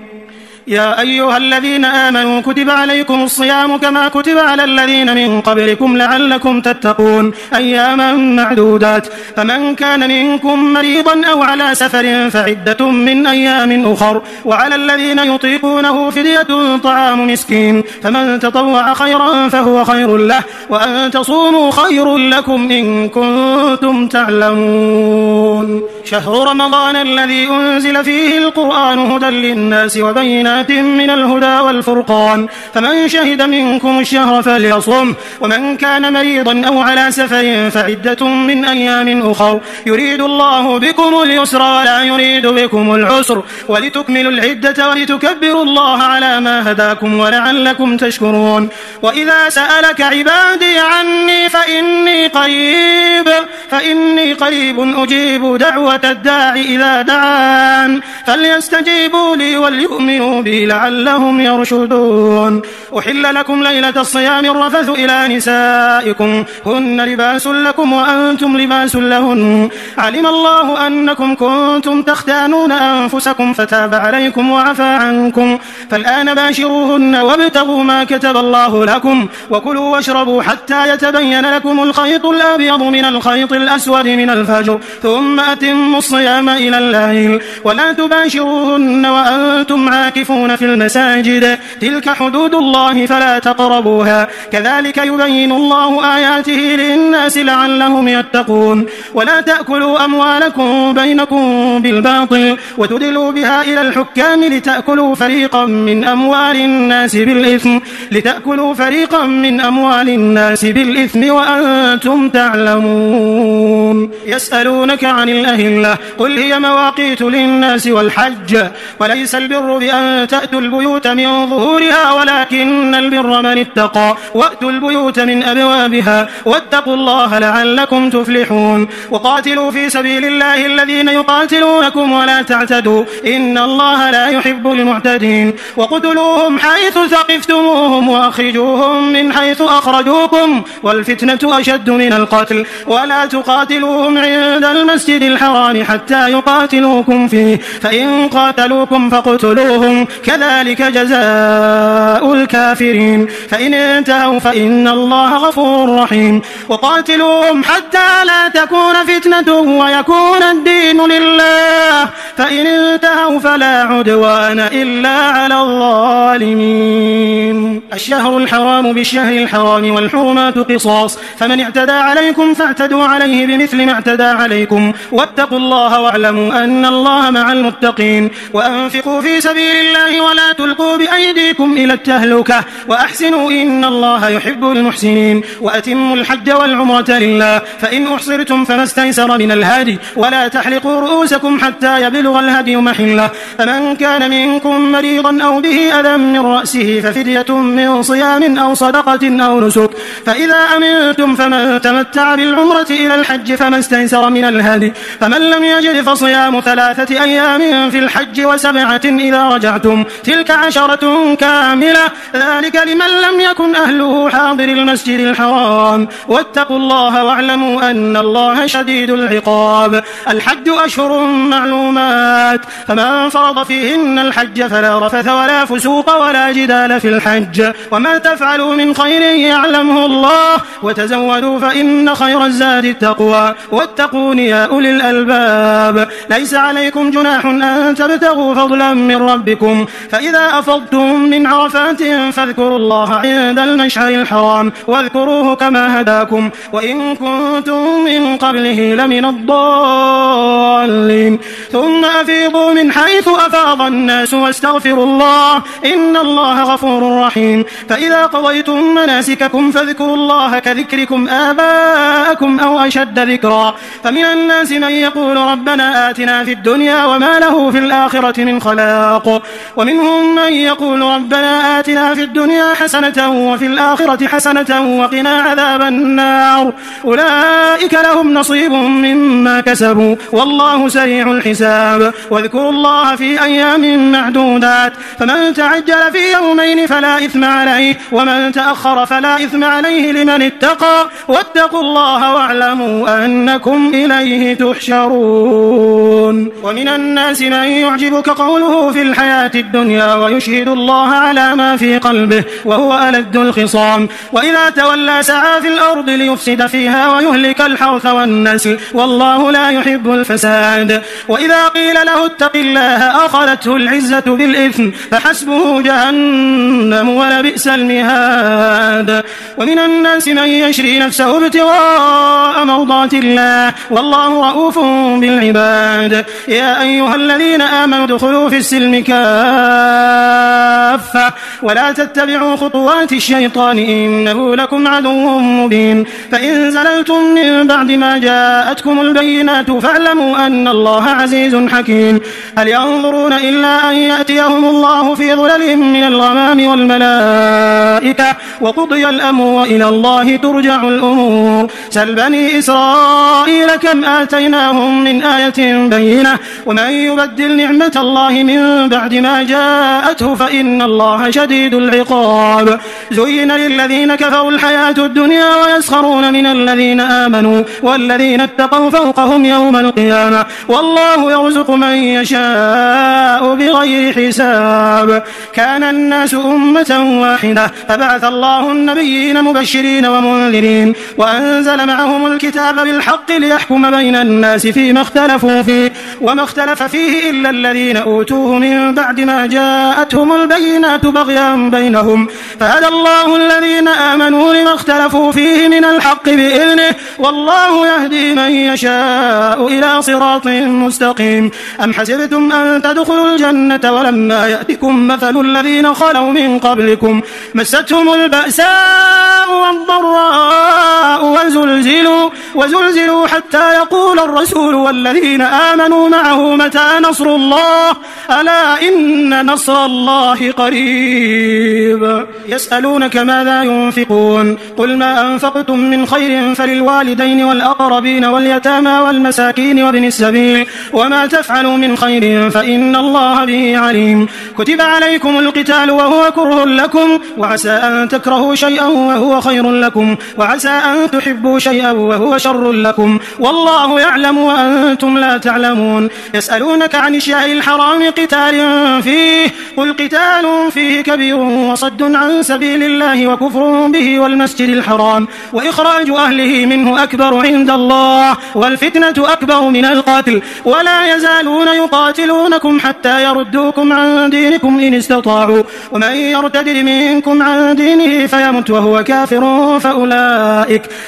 يا أيها الذين آمنوا كتب عليكم الصيام كما كتب على الذين من قبلكم لعلكم تتقون أياما معدودات فمن كان منكم مريضا أو على سفر فعدة من أيام أخر وعلى الذين يطيقونه فدية طعام مسكين فمن تطوع خيرا فهو خير له وأن تصوموا خير لكم إن كنتم تعلمون. شهر رمضان الذي أنزل فيه القرآن هدى للناس وبينات من الهدى والفرقان فمن شهد منكم الشهر فليصم ومن كان مريضا أو على سفر فعدة من أيام أخر يريد الله بكم اليسر ولا يريد بكم العسر ولتكملوا العدة ولتكبروا الله على ما هداكم ولعلكم تشكرون. وإذا سألك عبادي عني فإني قريب أجيب دعوة الداع إذا دعان فليستجيبوا لي وليؤمنوا بي لعلهم يرشدون. أحل لكم ليلة الصيام الرفث إلى نسائكم هن لباس لكم وأنتم لباس لهن علم الله أنكم كنتم تختانون أنفسكم فتاب عليكم وعفى عنكم فالآن باشروهن وابتغوا ما كتب الله لكم وكلوا واشربوا حتى يتبين لكم الخيط الأبيض من الخيط الأسود من الفجر ثم أتموا أتموا الصيام إلى الليل ولا تباشروهن وأنتم عاكفون في المساجد تلك حدود الله فلا تقربوها كذلك يبين الله آياته للناس لعلهم يتقون ولا تأكلوا أموالكم بينكم بالباطل وتدلوا بها إلى الحكام لتأكلوا فريقا من أموال الناس بالإثم وأنتم تعلمون يسألونك عن الأهلة قل هي مواقيت للناس والحج وليس البر بأن تأتوا البيوت من ظهورها ولكن البر من اتقى وأتوا البيوت من أبوابها واتقوا الله لعلكم تفلحون وقاتلوا في سبيل الله الذين يقاتلونكم ولا تعتدوا إن الله لا يحب المعتدين وقتلوهم حيث ثقفتموهم وأخرجوهم من حيث أخرجوكم والفتنة أشد من القتل ولا تقاتلوهم عند المسجد الحرام حتى يقاتلوكم فيه فإن قاتلوكم فاقتلوهم كذلك جزاء الكافرين فإن انتهوا فإن الله غفور رحيم وقاتلوهم حتى لا تكون فتنة ويكون الدين لله فإن انتهوا فلا عدوان إلا على الظالمين الشهر الحرام بالشهر الحرام والحرمات قصاص فمن اعتدى عليكم فاعتدوا عليه بمثل ما اعتدى عليكم واتقوا الله واعلموا أن الله مع المتقين وأنفقوا في سبيل الله ولا تلقوا بأيديكم إلى التهلكة وأحسنوا إن الله يحب المحسنين وأتموا الحج والعمرة لله فإن أحصرتم فما استيسر من الهدي ولا تحلقوا رؤوسكم حتى يبلغ الهدي محله فمن كان منكم مريضا أو به أذى من رأسه ففدية من صيام أو صدقة أو نسك فإذا أمنتم فمن تمتع بالعمرة إلى الحج فما استيسر من الهدي فمن لم يجد فصيام 3 أيام في الحج و7 إذا رجعتم تلك 10 كاملة ذلك لمن لم يكن أهله حاضر المسجد الحرام واتقوا الله واعلموا أن الله شديد العقاب الحج أشهر معلومات فمن فرض فيهن الحج فلا رفث ولا فسوق ولا جدال في الحج وما تفعلوا من خير يعلمه الله وتزودوا فإن خير الزاد التقوى واتقون يا أولي الألباب ليس عليكم جناح أن تبتغوا فضلا من ربكم فإذا أفضتم من عرفات فاذكروا الله عند المشعر الحرام واذكروه كما هداكم وإن كنتم من قبله لمن الضالين ثم أفيضوا من حيث أفاض الناس واستغفروا الله إن الله غفور رحيم فإذا قضيتم مناسككم فاذكروا الله كذكركم آباءكم أو أشد ذكرا فمن الناس من يقول ربنا آتنا في الدنيا وما له في الآخرة من خلاق ومنهم من يقول ربنا آتنا في الدنيا حسنة وفي الآخرة حسنة وقنا عذاب النار أولئك لهم نصيب مما كسبوا والله سريع الحساب واذكروا الله في أيام معدودات فمن تعجل في يومين فلا إثم عليه ومن تأخر فلا إثم عليه لمن اتقى واتقوا الله واعلموا أنكم إليه تحشرون ومن الناس من يعجبك قوله في الحياة الدنيا ويشهد الله على ما في قلبه وهو ألد الخصام وإذا تولى سعى في الأرض ليفسد فيها ويهلك الحرث والنسل والله لا يحب الفساد وإذا قيل له اتق الله أخذته العزة بالإثم فحسبه جهنم ولبئس المهاد ومن الناس من يشري نفسه ابتغاء مرضات الله والله رؤوف بالعباد يا أيها الذين آمنوا ادخلوا في السلم كافة ولا تتبعوا خطوات الشيطان إنه لكم عدو مبين فإن زللتم من بعد ما جاءتكم البينات فاعلموا أن الله عزيز حكيم هل ينظرون إلا أن يأتيهم الله في ظلل من الغمام والملائكة وقضي الأمر وإلى الله ترجع الأمور سل بني إسرائيل كم آتيناهم من آية بينة ومن يبدل نعمة الله من بعد ما جاءته فإن الله الله شديد العقاب. زين للذين كفروا الحياة الدنيا ويسخرون من الذين آمنوا والذين اتقوا فوقهم يوم القيامة والله يرزق من يشاء بغير حساب. كان الناس أمة واحدة فبعث الله النبيين مبشرين ومنذرين وأنزل معهم الكتاب بالحق ليحكم بين الناس فيما اختلفوا فيه وما اختلف فيه إلا الذين أوتوه من بعد ما جاءتهم البينات بغيا بينهم فهدى الله الذين آمنوا لما اختلفوا فيه من الحق بإذنه والله يهدي من يشاء إلى صراط مستقيم. أم حسبتم أن تدخلوا الجنة ولما يأتكم مثل الذين خلوا من قبلكم مستهم البأساء والضراء وزلزلوا حتى يقول الرسول والذين آمنوا معه متى نصر الله ألا إن نصر الله قريب. يسألونك ماذا ينفقون قل ما أنفقتم من خير فللوالدين والأقربين واليتامى والمساكين وابن السبيل وما تفعلوا من خير فإن الله به عليم. كتب عليكم القتال وهو كره لكم وعسى أن تكرهوا شيئا وهو خير لكم وعسى أن تحبوا شيئا وهو شر لكم والله يعلم وأنتم لا تعلمون. يسألونك عن الشهر الحرام قتال فيه قل قتال فيه كبير وصد عن سبيل الله وكفر به والمسجد الحرام وإخراج أهله منه أكبر عند الله والفتنة أكبر من القتل ولا يزالون يقاتلونكم حتى يردوكم عن دينكم إن استطاعوا ومن يرتد منكم عن دينه فيمت وهو كافر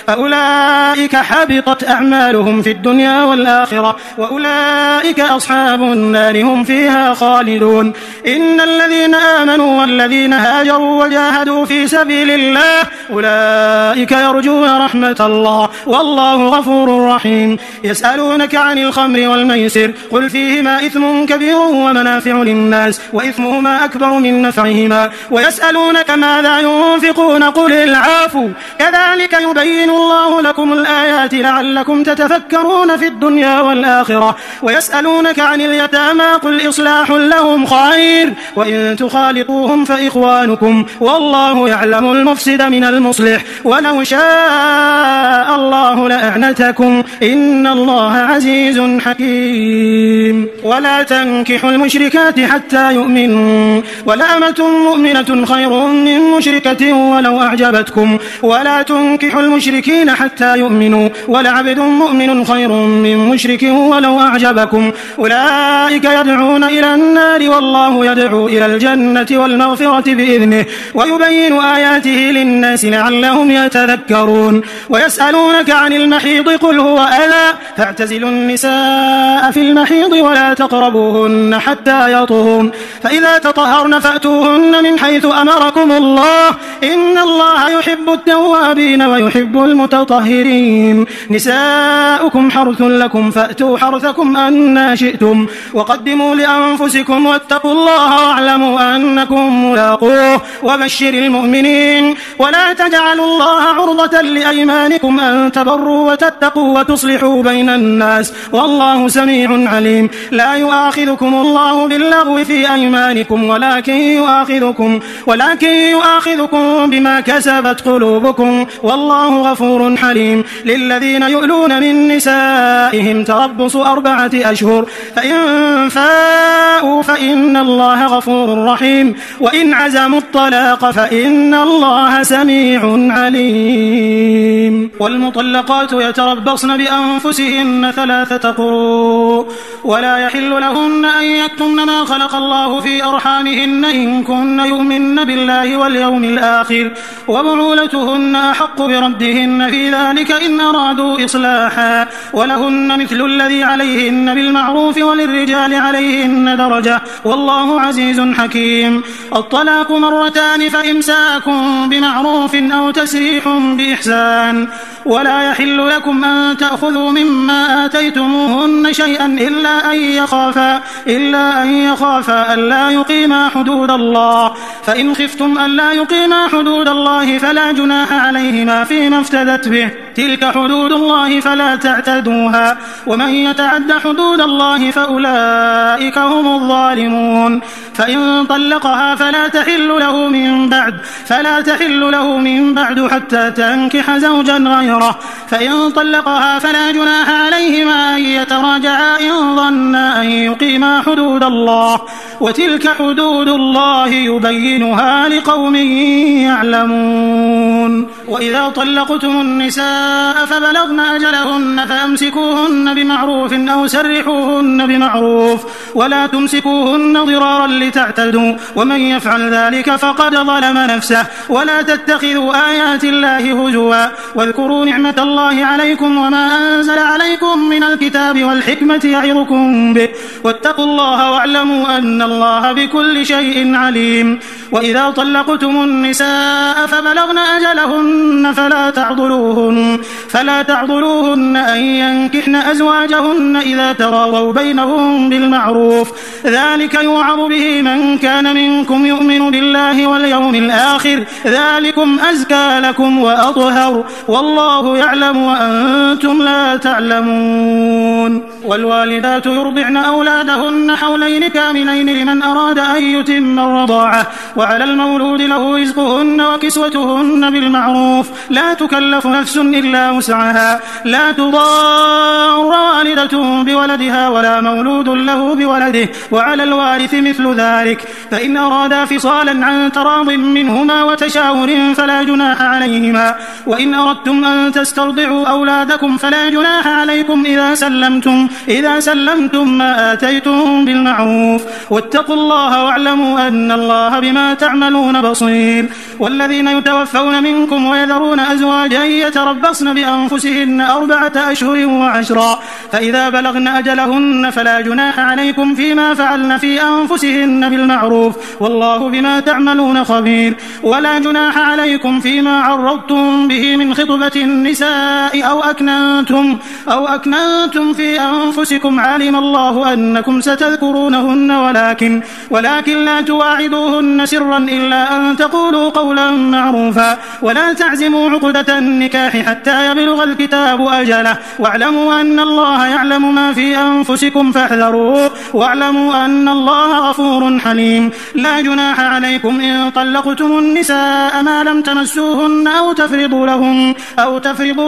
فأولئك حبطت أعمالهم في الدنيا والآخرة وأولئك أصحاب النار هم فيها خالدون. إن الذين آمنوا والذين هاجروا وجاهدوا في سبيل الله أولئك يرجون رحمة الله والله غفور رحيم. يسألونك عن الخمر والميسر قل فيهما إثم كبير ومنافع للناس وإثمهما أكبر من نفعهما ويسألونك ماذا ينفقون قل العفو كذلك يبين الله لكم الآيات لعلكم تتفكرون في الدنيا والآخرة. ويسألونك عن اليتامى قل إصلاح لهم خير وإن تخالطوهم فإخوانكم والله يعلم المفسد من المصلح ولو شاء الله لأعنتكم إن الله عزيز حكيم. ولا تنكحوا المشركات حتى يؤمنوا ولأمة مؤمنة خير من مشركة ولو أعجبتكم ولا تنكحوا المشركين حتى يؤمنوا ولعبد مؤمن خير من مشرك ولو أعجبكم أولئك يدعون إلى النار والله يدعو إلى الجنة والمغفرة بإذنه ويبين آياته للناس لعلهم يتذكرون. ويسألونك عن المحيض قل هو أذى فاعتزلوا النساء في المحيض ولا تقربوهن حتى يطهرن فإذا تطهرن فأتوهن من حيث أمركم الله إن الله يحب التوابين ويحب المتطهرين. نساؤكم حرث لكم فأتوا حرثكم أنى شئتم وقدموا لأنفسكم واتقوا الله واعلموا أنكم ملاقوه وبشر المؤمنين. ولا تجعلوا الله عرضة لأيمانكم أن تبروا وتتقوا وتصلحوا بين الناس والله سميع عليم. لا يؤاخذكم الله باللغو في أيمانكم ولكن يؤاخذكم بما كسبت قلوبكم والله غفور حليم. للذين يؤلون من نسائهم تربص 4 أشهر فإن فاءوا فإن الله غفور رحيم وإن عزموا الطلاق فإن الله سميع عليم. والمطلقات يتربصن بأنفسهن 3 قروء ولا يحل لهن أن يكتمن ما خلق الله في أرحامهن إن كن يؤمن بالله واليوم الآخر وبعولتهن أحق بردهن في ذلك إن أرادوا إصلاحا ولهن مثل الذي عليهن بالمعروف وللرجال عليهن درجة والله عزيز حكيم. الطلاق 2 فإمساك بمعروف أو تسريح بإحسان ولا يحل لكم أن تأخذوا مما آتيتموهن شيئا إلا أن يخافا ألا يقيما حدود الله، فإن خفتم ألا يقيما حدود الله فلا جناح عليهما فيما افتدت به، تلك حدود الله فلا تعتدوها، ومن يتعد حدود الله فأولئك هم الظالمون. فإن طلقها فلا تحل له من بعد حتى تنكح زوجا غيره، فإن طلقها فلا جناح عليهما أن يتراجعا إن ظنا أن يقيما حدود الله، وتلك حدود الله يبينها لقوم يعلمون. وإذا طلقتم النساء فبلغن أجلهن فأمسكوهن بمعروف أو سرحوهن بمعروف، ولا تمسكوهن ضرارا لتعتدوا، ومن يفعل ذلك فقد ظلم نفسه. ولا تتخذوا آيات الله هزوا، واذكروا نعمة الله عليكم وما أنزل عليكم من الكتاب والحكمة يعظكم به، واتقوا الله واعلموا أن الله بكل شيء عليم. وإذا طلقتم النساء فبلغن أجلهن فلا تعضلوهن أن ينكحن أزواجهن إذا تراضوا بينهم بالمعروف، ذلك يوعظ به من كان منكم يؤمن بالله واليوم الآخر، ذلكم أزكى لكم وأطهر، والله يعلم وأنتم لا تعلمون. والوالدات يرضعن أولادهن حولين كاملين لمن أراد أن يتم الرضاعة، وعلى المولود له رزقهن وكسوتهن بالمعروف، لا تكلف نفس إلا وسعها، لا تضار والدة بولدها ولا مولود له بولده، وعلى الوارث مثل ذلك، فإن أرادا فصالا عن تراض منهما وتشاور فلا جناح عليهما. وإن أردتم أن تسترضعوا أولادكم فلا جناح عليكم إذا سلمتم ما آتيتم بالمعروف، واتقوا الله واعلموا أن الله بما تعملون بصير. والذين يتوفون منكم ويذرون أزواجا يتربصن بأنفسهن 4 أشهر و10، فإذا بلغن أجلهن فلا جناح عليكم فيما فعلن في أنفسهن بالمعروف، والله بما تعملون خبير. ولا جناح عليكم فيما عرضتم به من خطبة النساء أو أكننتم في أنفسكم، علم الله أنكم ستذكرونهن ولكن لا تواعدوهن سرا إلا أن تقولوا قولا معروفا، ولا تعزموا عقدة النكاح حتى يبلغ الكتاب أجله، واعلموا أن الله يعلم ما في أنفسكم فاحذروه، واعلموا أن الله غفور حليم. لا جناح عليكم إن طلقتم النساء ما لم تمسوهن أو تفرضوا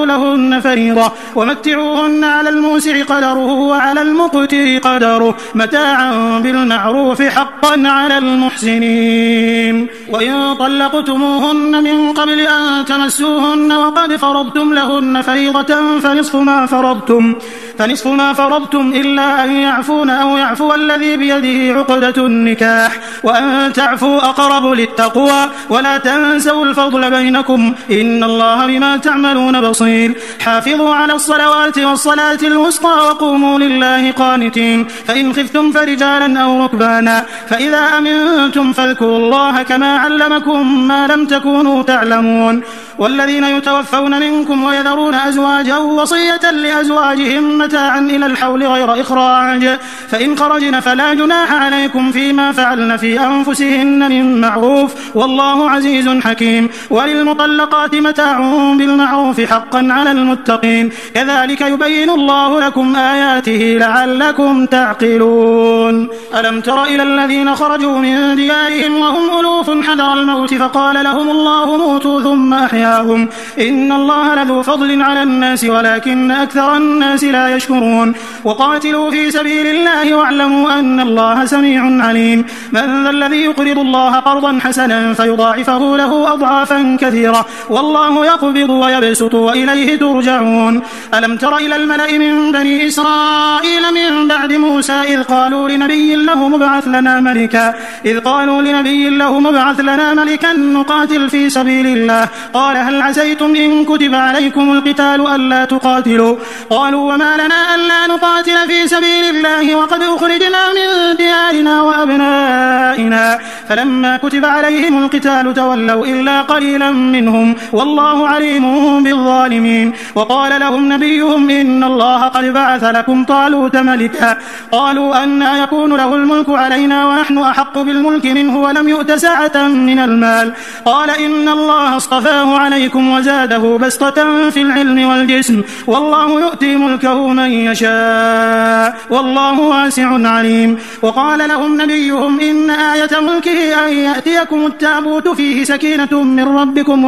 لهن فريضة، ومتعوهن على الموسع قدره وعلى المقتر قدره متاعا بالمعروف حقا على المحسنين. وإن طلقتموهن من قبل أن تمسوهن وقد فرضتم لهن فريضة فنصف ما فرضتم إلا أن يعفون أو يعفو الذي بيده عقدة النكاح، وأن تعفوا أقرب للتقوى، ولا تنسوا الفضل بينكم، إن الله بما تعملون بصير. حافظوا على الصلوات والصلاة الوسطى وقوموا لله قانتين، فإن خفتم فرجالا أو ركبانا، فإذا أمنتم فاذكروا الله كما علمكم ما لم تكونوا تعلمون. والذين يتوفون منكم ويذرون أزواجا وصية لأزواجهم متاعا إلى الحول غير إخراج، فإن خرجن فلا جناح عليكم فيما فعلن في أنفسهن من معروف، والله عزيز حكيم. وللمطلقات متاع بالمعروف حقا على المتقين، كذلك يبين الله لكم آياته لعلكم تعقلون. ألم تر إلى الذين خرجوا من ديارهم وهم ألوف حذر الموت فقال لهم الله موتوا ثم أحياهم، إن الله لذو فضل على الناس ولكن أكثر الناس لا يشكرون. وقاتلوا في سبيل الله واعلموا أن الله سميع عليم. من ذا الذي يقرض الله قرضا حسنا فيضاعفه له أضعافا كثيرة، والله يقبض ويبسط وإليه ترجعون. ألم تر إلى الملأ من بني إسرائيل من بعد موسى إذ قالوا لنبي له مبعث لنا ملكا نقاتل في سبيل الله. قال هل عسيتم إن كتب عليكم القتال ألا تقاتلوا؟ قالوا وما لنا ألا نقاتل في سبيل الله وقد أخرجنا من ديارنا وأبنائنا. فلما كتب عليهم القتال تولوا إلا قليلا منهم والله عليم بالظالمين. وقال لهم نبيهم إن الله قد بعث لكم طالوت ملكا. قالوا أنى يكون له الملك علينا ونحن أحق بالملك منه ولم يؤت سعة من المال. قال إن الله اصطفاه عليكم وزاده بسطة في العلم والجسم والله يؤتي ملكه من يشاء والله واسع عليم. وقال لهم نبيهم إن آية ملكه أن يأتيكم التابوت فيه سكينة من ربكم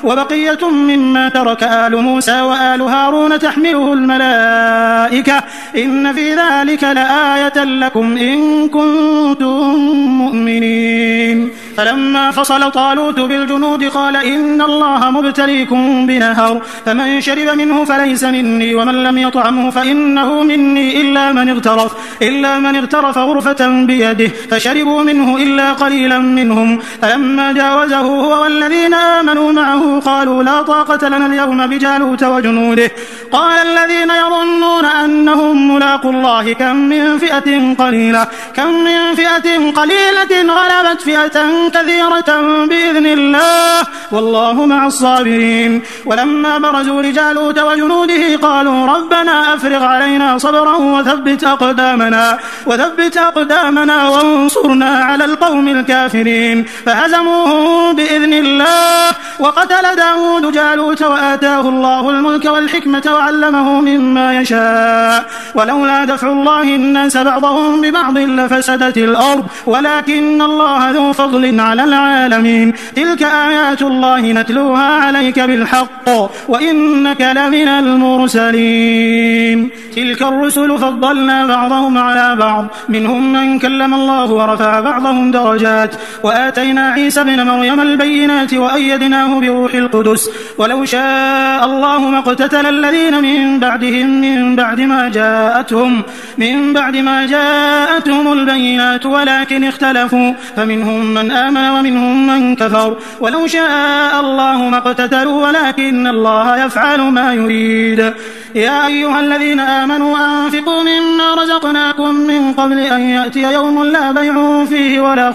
وبقية مما ترك آل موسى وآل هارون تحمله الملائكة إن في ذلك لآية لكم إن كنتم مؤمنين. فلما فصل طالوت بالجنود قال إن الله مبتليكم بنهر فمن شرب منه فليس مني ومن لم يطعمه فإنه مني إلا من اغترف غرفة بيده فشربوا منه إلا قليلا منهم. فلما جاوزه هو والذين آمنوا معه قالوا لا طاقة لنا اليوم بجالوت وجنوده. قال الذين يظنون أنهم ملاقوا الله كم من فئة قليلة غلبت فئة كثيرة بإذن الله والله مع الصابرين. ولما برزوا لجالوت وجنوده قالوا ربنا أفرغ علينا صبرا وثبت أقدامنا وانصرنا على القوم الكافرين. فهزموهم بإذن الله. وقتل داود جالوت وآتاه الله الملك والحكمة وعلمه مما يشاء ولولا دفع الله الناس بعضهم ببعض لفسدت الأرض ولكن الله ذو فضل على العالمين. تلك آيات الله نتلوها عليك بالحق وإنك لمن المرسلين. تلك الرسل فضلنا بعضهم على بعض منهم من كلم الله ورفع بعضهم درجات وآتينا عيسى ابن مريم البينات وأيدناه بروح القدس. ولو شاء الله ما اقتتل الذين من بعدهم من بعد ما جاءتهم البينات ولكن اختلفوا فمنهم من آمن ومنهم من كفر. ولو شاء الله ما اقتتلوا ولكن الله يفعل ما يريد. يا أيها الذين آمنوا أنفقوا مما رزقناكم من قبل أن يأتي يوم لا بيع فيه ولا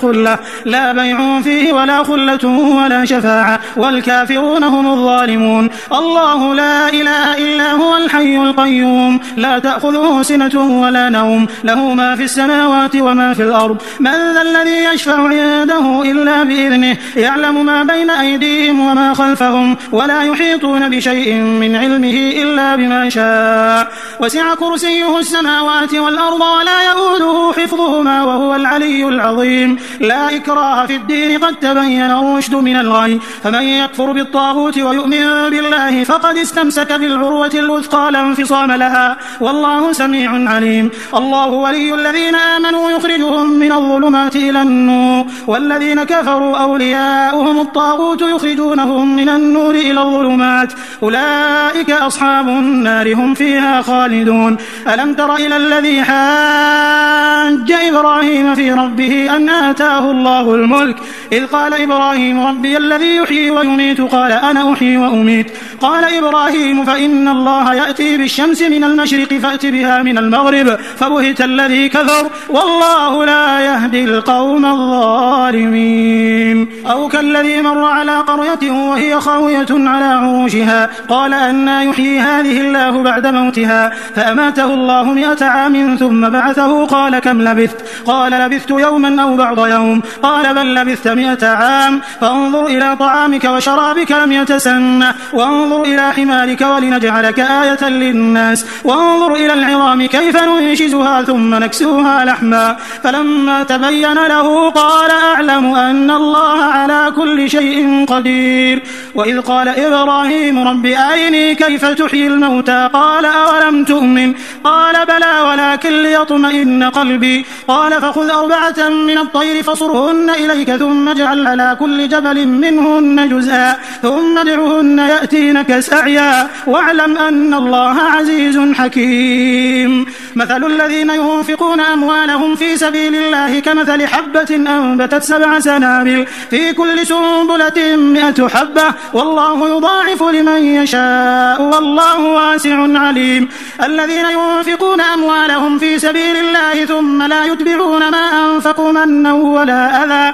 خلة ولا شفاعة والكافرون هم الظالمون. الله لا إله إلا هو الحي القيوم لا تأخذه سنة ولا نوم له ما في السماوات وما في الأرض. من ذا الذي يشفع عنده إلا بإذنه يعلم ما بين أيديهم وما خلفهم ولا يحيطون بشيء من علمه إلا بما شاء. وسع كرسيه السماوات والأرض ولا يؤوده حفظهما وهو العلي العظيم. لا إكراه في الدين قد تبين الرشد من الغي فمن يكفر بالطاغوت ويؤمن بالله فقد استمسك بالعروة الوثقى لا انفصام لها والله سميع عليم. الله ولي الذين آمنوا يخرجهم من الظلمات إلى النور والذين كفروا أولياؤهم الطاغوت يخرجونهم من النور إلى الظلمات أولئك أصحاب النار هم فيها خالدون. ألم تر إلى الذي حاج إبراهيم في ربه أن آتاه الله الملك إذ قال إبراهيم ربي الذي يحيي ويميت قال أنا أحيي وأميت. قال إبراهيم فإن الله يأتي بالشمس من المشرق فأت بها من المغرب فبهت الذي كفر والله لا يهدي القوم الظالمين. أو كالذي مر على قرية وهي خاوية على عروشها قال أنى يحيي هذه الله بعد موتها فأماته الله 100 عام ثم بعثه قال كم لبثت؟ قال لبثت يوما أو بعض يوم. قال بل لبثت 100 عام. فانظر إلى طعامك وشرابك لم يتسنه وانظر إلى حمارك ولنجعلك آية للناس وانظر إلى العظام كيف ننشزها ثم نكسوها لحما. فلما تبين له قال أعلم أن الله على كل شيء قدير. وإذ قال إبراهيم رب أرني كيف تحيي الموتى قال أولم تؤمن قال بلى ولكن ليطمئن قلبي. قال فخذ 4 من الطير فصرهن إليك ثم اجعل على كل جبل منهن جزءا ثم ادعهن يأتينك سعيا واعلم أن الله عزيز حكيم. مثل الذين ينفقون أموالهم في سبيل الله كمثل حبة أنبتت 7 سنابل في كل سنبلة 100 حبة والله يضاعف لمن يشاء والله واسع عليم. الذين ينفقون أموالهم في سبيل الله ثم لا يتبعون ما أنفقوا منا ولا أذى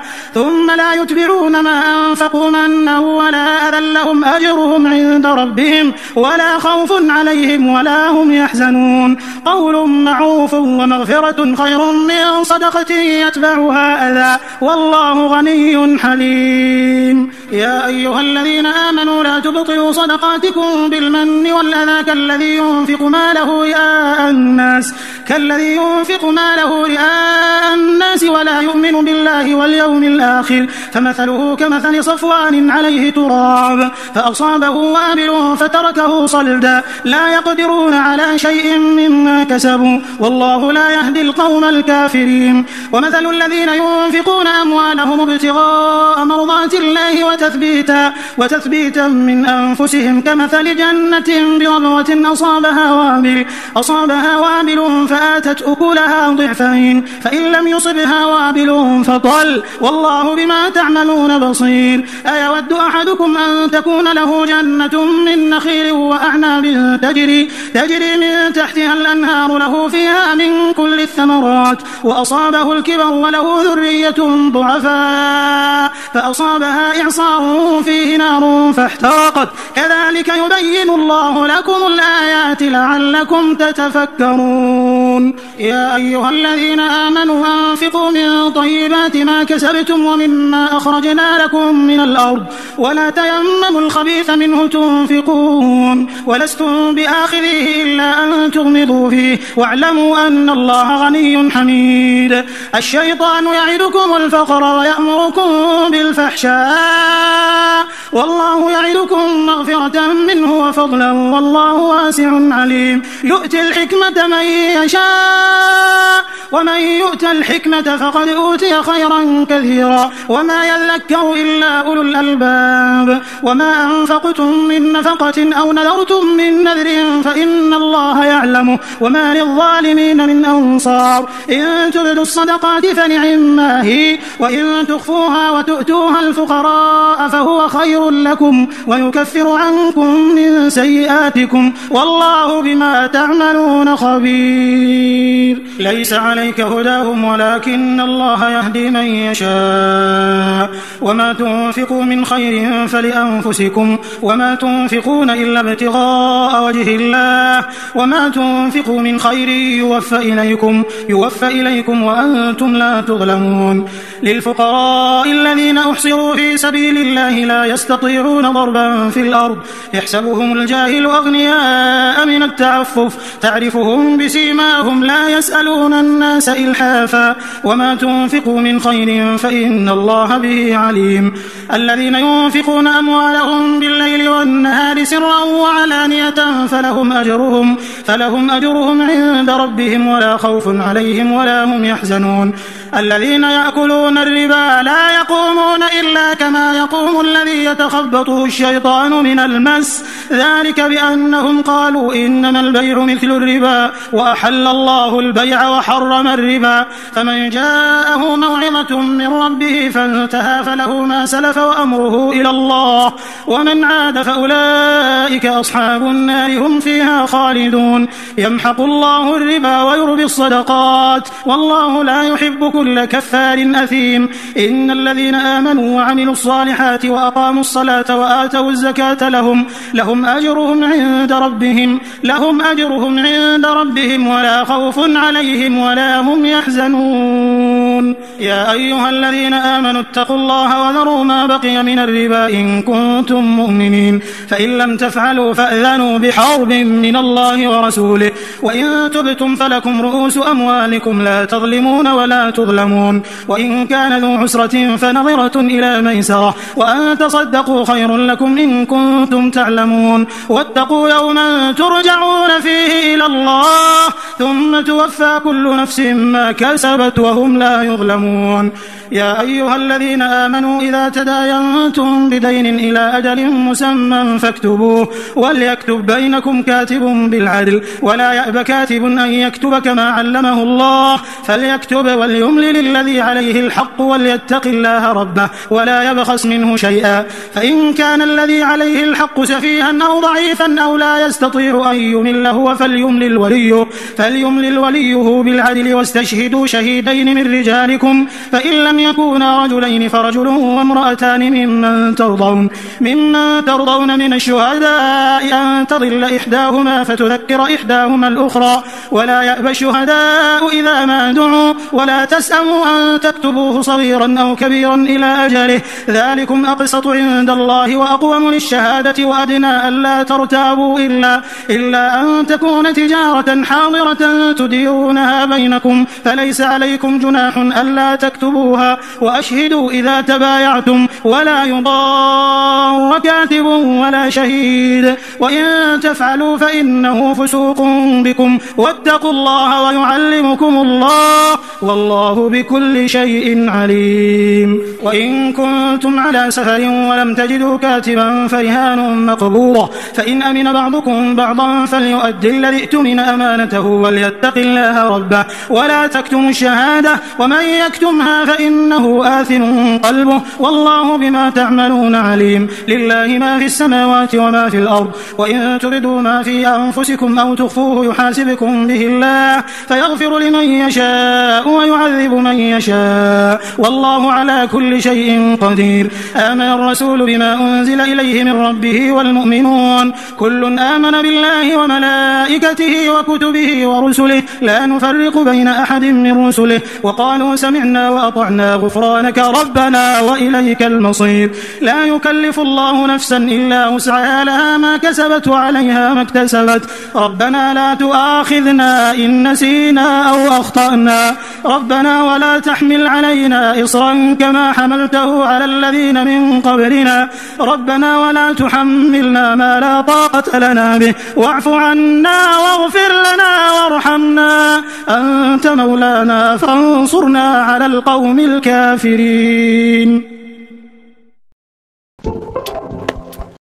لهم أجرهم عند ربهم ولا خوف عليهم ولا هم يحزنون. قول معروف ومغفرة خير من صدقة يتبعها أذى والله غني حليم. يا أيها الذين آمنوا لا تبطلوا صدقاتكم بالمن والأذى كالذي ينفق ماله رئاء الناس ولا يؤمن بالله واليوم الآخر فمثله كمثل صفوان عليه تراب فأصابه وابل فتركه صلدا لا يقدرون على شيء مما كسبوا والله لا يهدي القوم الكافرين. ومثل الذين ينفقون أموالهم ابتغاء مرضات الله وتثبيتا من أنفسهم كمثل جنة بربوة أصابها وابل فآتت أكلها ضعفين فإن لم يصبها وابل فطل والله بما تعملون بصير. أيود أحدكم أن تكون له جنة من نخيل وأعناب تجري من تحتها الأنهار له فيها من كل الثمرات وأصابه الكبر وله ذرية ضعفاء فأصابها إعصار فيه نار فاحترقت كذلك يبين الله لكم الآيات لعلكم تتفكرون. يا أيها الذين آمنوا أنفقوا من طيبات ما كسبتم ومما أخرجنا لكم من الأرض ولا تيمموا الخبيث منه تنفقون ولستم بآخذه إلا أن تغمضوا فيه واعلموا أن الله غني حميد. الشيطان يعدكم الفقر ويأمركم بالفحشاء والله يعدكم مغفرة منه وفضلا والله واسع عليم. يؤتي الحكمة من يشاء ومن يؤت الحكمة فقد أوتي خيرا كثيرا وما يذكر إلا أولو الألباب. وما أنفقتم من نفقة أو نذرتم من نذر فإن الله يعلمه وما للظالمين من أنصار. إن تبدوا الصدقات فنعما هي وإن تخفوها وتؤتوها الفقراء فهو خير لكم ويكفر عنكم من سيئاتكم والله بما تعملون خبير. ليس عليك هداهم ولكن الله يهدي من يشاء وما تنفقوا من خير فلأنفسكم وما تنفقون إلا ابتغاء وجه الله وما تنفقوا من خير يوفى إليكم وأنتم لا تظلمون. للفقراء الذين أحصروا في سبيل الله لا يستطيعون ضربا في الأرض يحسبهم الجاهل أغنياء من التعفف تعرفهم بسيماهم لا يسألون الناس إلحافا وما تنفقوا من خير فإن الله به عليم. الذين ينفقون أموالهم بالليل والنهار سرا وعلانية فلهم أجرهم عند ربهم ولا خوف عليهم ولا هم يحزنون. الذين يأكلون الربا لا يقومون إلا كما يقوم الذي يتخبطه الشيطان من المس ذلك بأنهم قالوا إنما البيع مثل الربا وأحل الله البيع وحرم الربا. فمن جاءه موعظة من ربه فانتهى فله ما سلف وأمره إلى الله ومن عاد فأولئك أصحاب النار هم فيها خالدون. يمحق الله الربا ويربي الصدقات والله لا يحب كل كفار أثيم. إن الذين آمنوا وعملوا الصالحات وأقاموا الصلاة وآتوا الزكاة لهم أجرهم عند ربهم ولا خوف عليهم ولا هم يحزنون. يا أيها الذين آمنوا اتقوا الله وذروا ما بقي من الربا إن كنتم مؤمنين فإن لم تفعلوا فأذنوا بحرب من الله ورسوله وإن تبتم فلكم رؤوس أموالكم لا تظلمون ولا تظلمون. وإن كان ذو عسرة فنظرة إلى ميسرة وأن تصدقوا خير لكم إن كنتم تعلمون. واتقوا يوما ترجعون فيه إلى الله ثم توفى كل نفس ما كسبت وهم لا يظلمون. يا أيها الذين آمنوا إذا تداينتم بدين إلى أجل مسمى فاكتبوه وليكتب بينكم كاتب بالعدل ولا يأب كاتب أن يكتب كما علمه الله فليكتب وليملل الذي عليه الحق وليتق الله ربه ولا يبخس منه شيئا فإن كان الذي عليه الحق سفيها أو ضعيفا أو لا يستطيع أن يمل هو فليملل وليه بالعدل واستشهدوا شهيدين من رجالكم فإن لم يكونا رجلين فرجل وامرأتان ممن ترضون من الشهداء أن تضل إحداهما فتذكر إحداهما الأخرى ولا يأبى الشهداء إذا ما دعوا ولا تسأموا أن تكتبوه صغيرا أو كبيرا إلى أجله ذلكم أقسط عند الله وأقوم للشهادة وأدنى ألا ترتابوا إلا أن تكون تجارة حاضرة تديرونها بينكم فليس عليكم جناح ألا تكتبوها وأشهدوا إذا تبايعتم ولا يضار كاتب ولا شهيد وإن تفعلوا فإنه فسوق بكم واتقوا الله ويعلمكم الله والله بكل شيء عليم. وإن كنتم على سفر ولم تجدوا كاتبا فرهان مقبوضة فإن أمن بعضكم بعضا فليؤدي الذي ائتمن أمانته وليتق الله ربه ولا تكتموا الشهادة ومن يكتمها فإنه آثم قلبه والله بما تعملون عليم. لله ما في السماوات وما في الأرض وإن تبدوا ما في أنفسكم أو تخفوه يحاسبكم به الله فيغفر لمن يشاء ويعذب من يشاء والله على كل شيء قدير. آمن الرسول بما أنزل إليه من ربه والمؤمنون كل آمن بالله وملائكته وكتبه ورسله لا نفرق بين أحد من رسله وقالوا سمعنا وأطعنا غفرانك ربنا وإليك المصير. لا يكلف الله نفسا إلا وسعها لها ما كسبت وعليها ما اكتسبت ربنا لا تؤاخذنا إن نسينا أو أخطأنا ربنا ولا تحمل علينا إصرا كما حملته على الذين من قبلنا ربنا ولا تحملنا ما لا طاقة لنا به واعف عنا واغفر لنا وارحمنا أنت مولانا فانصرنا على القوم الكافرين.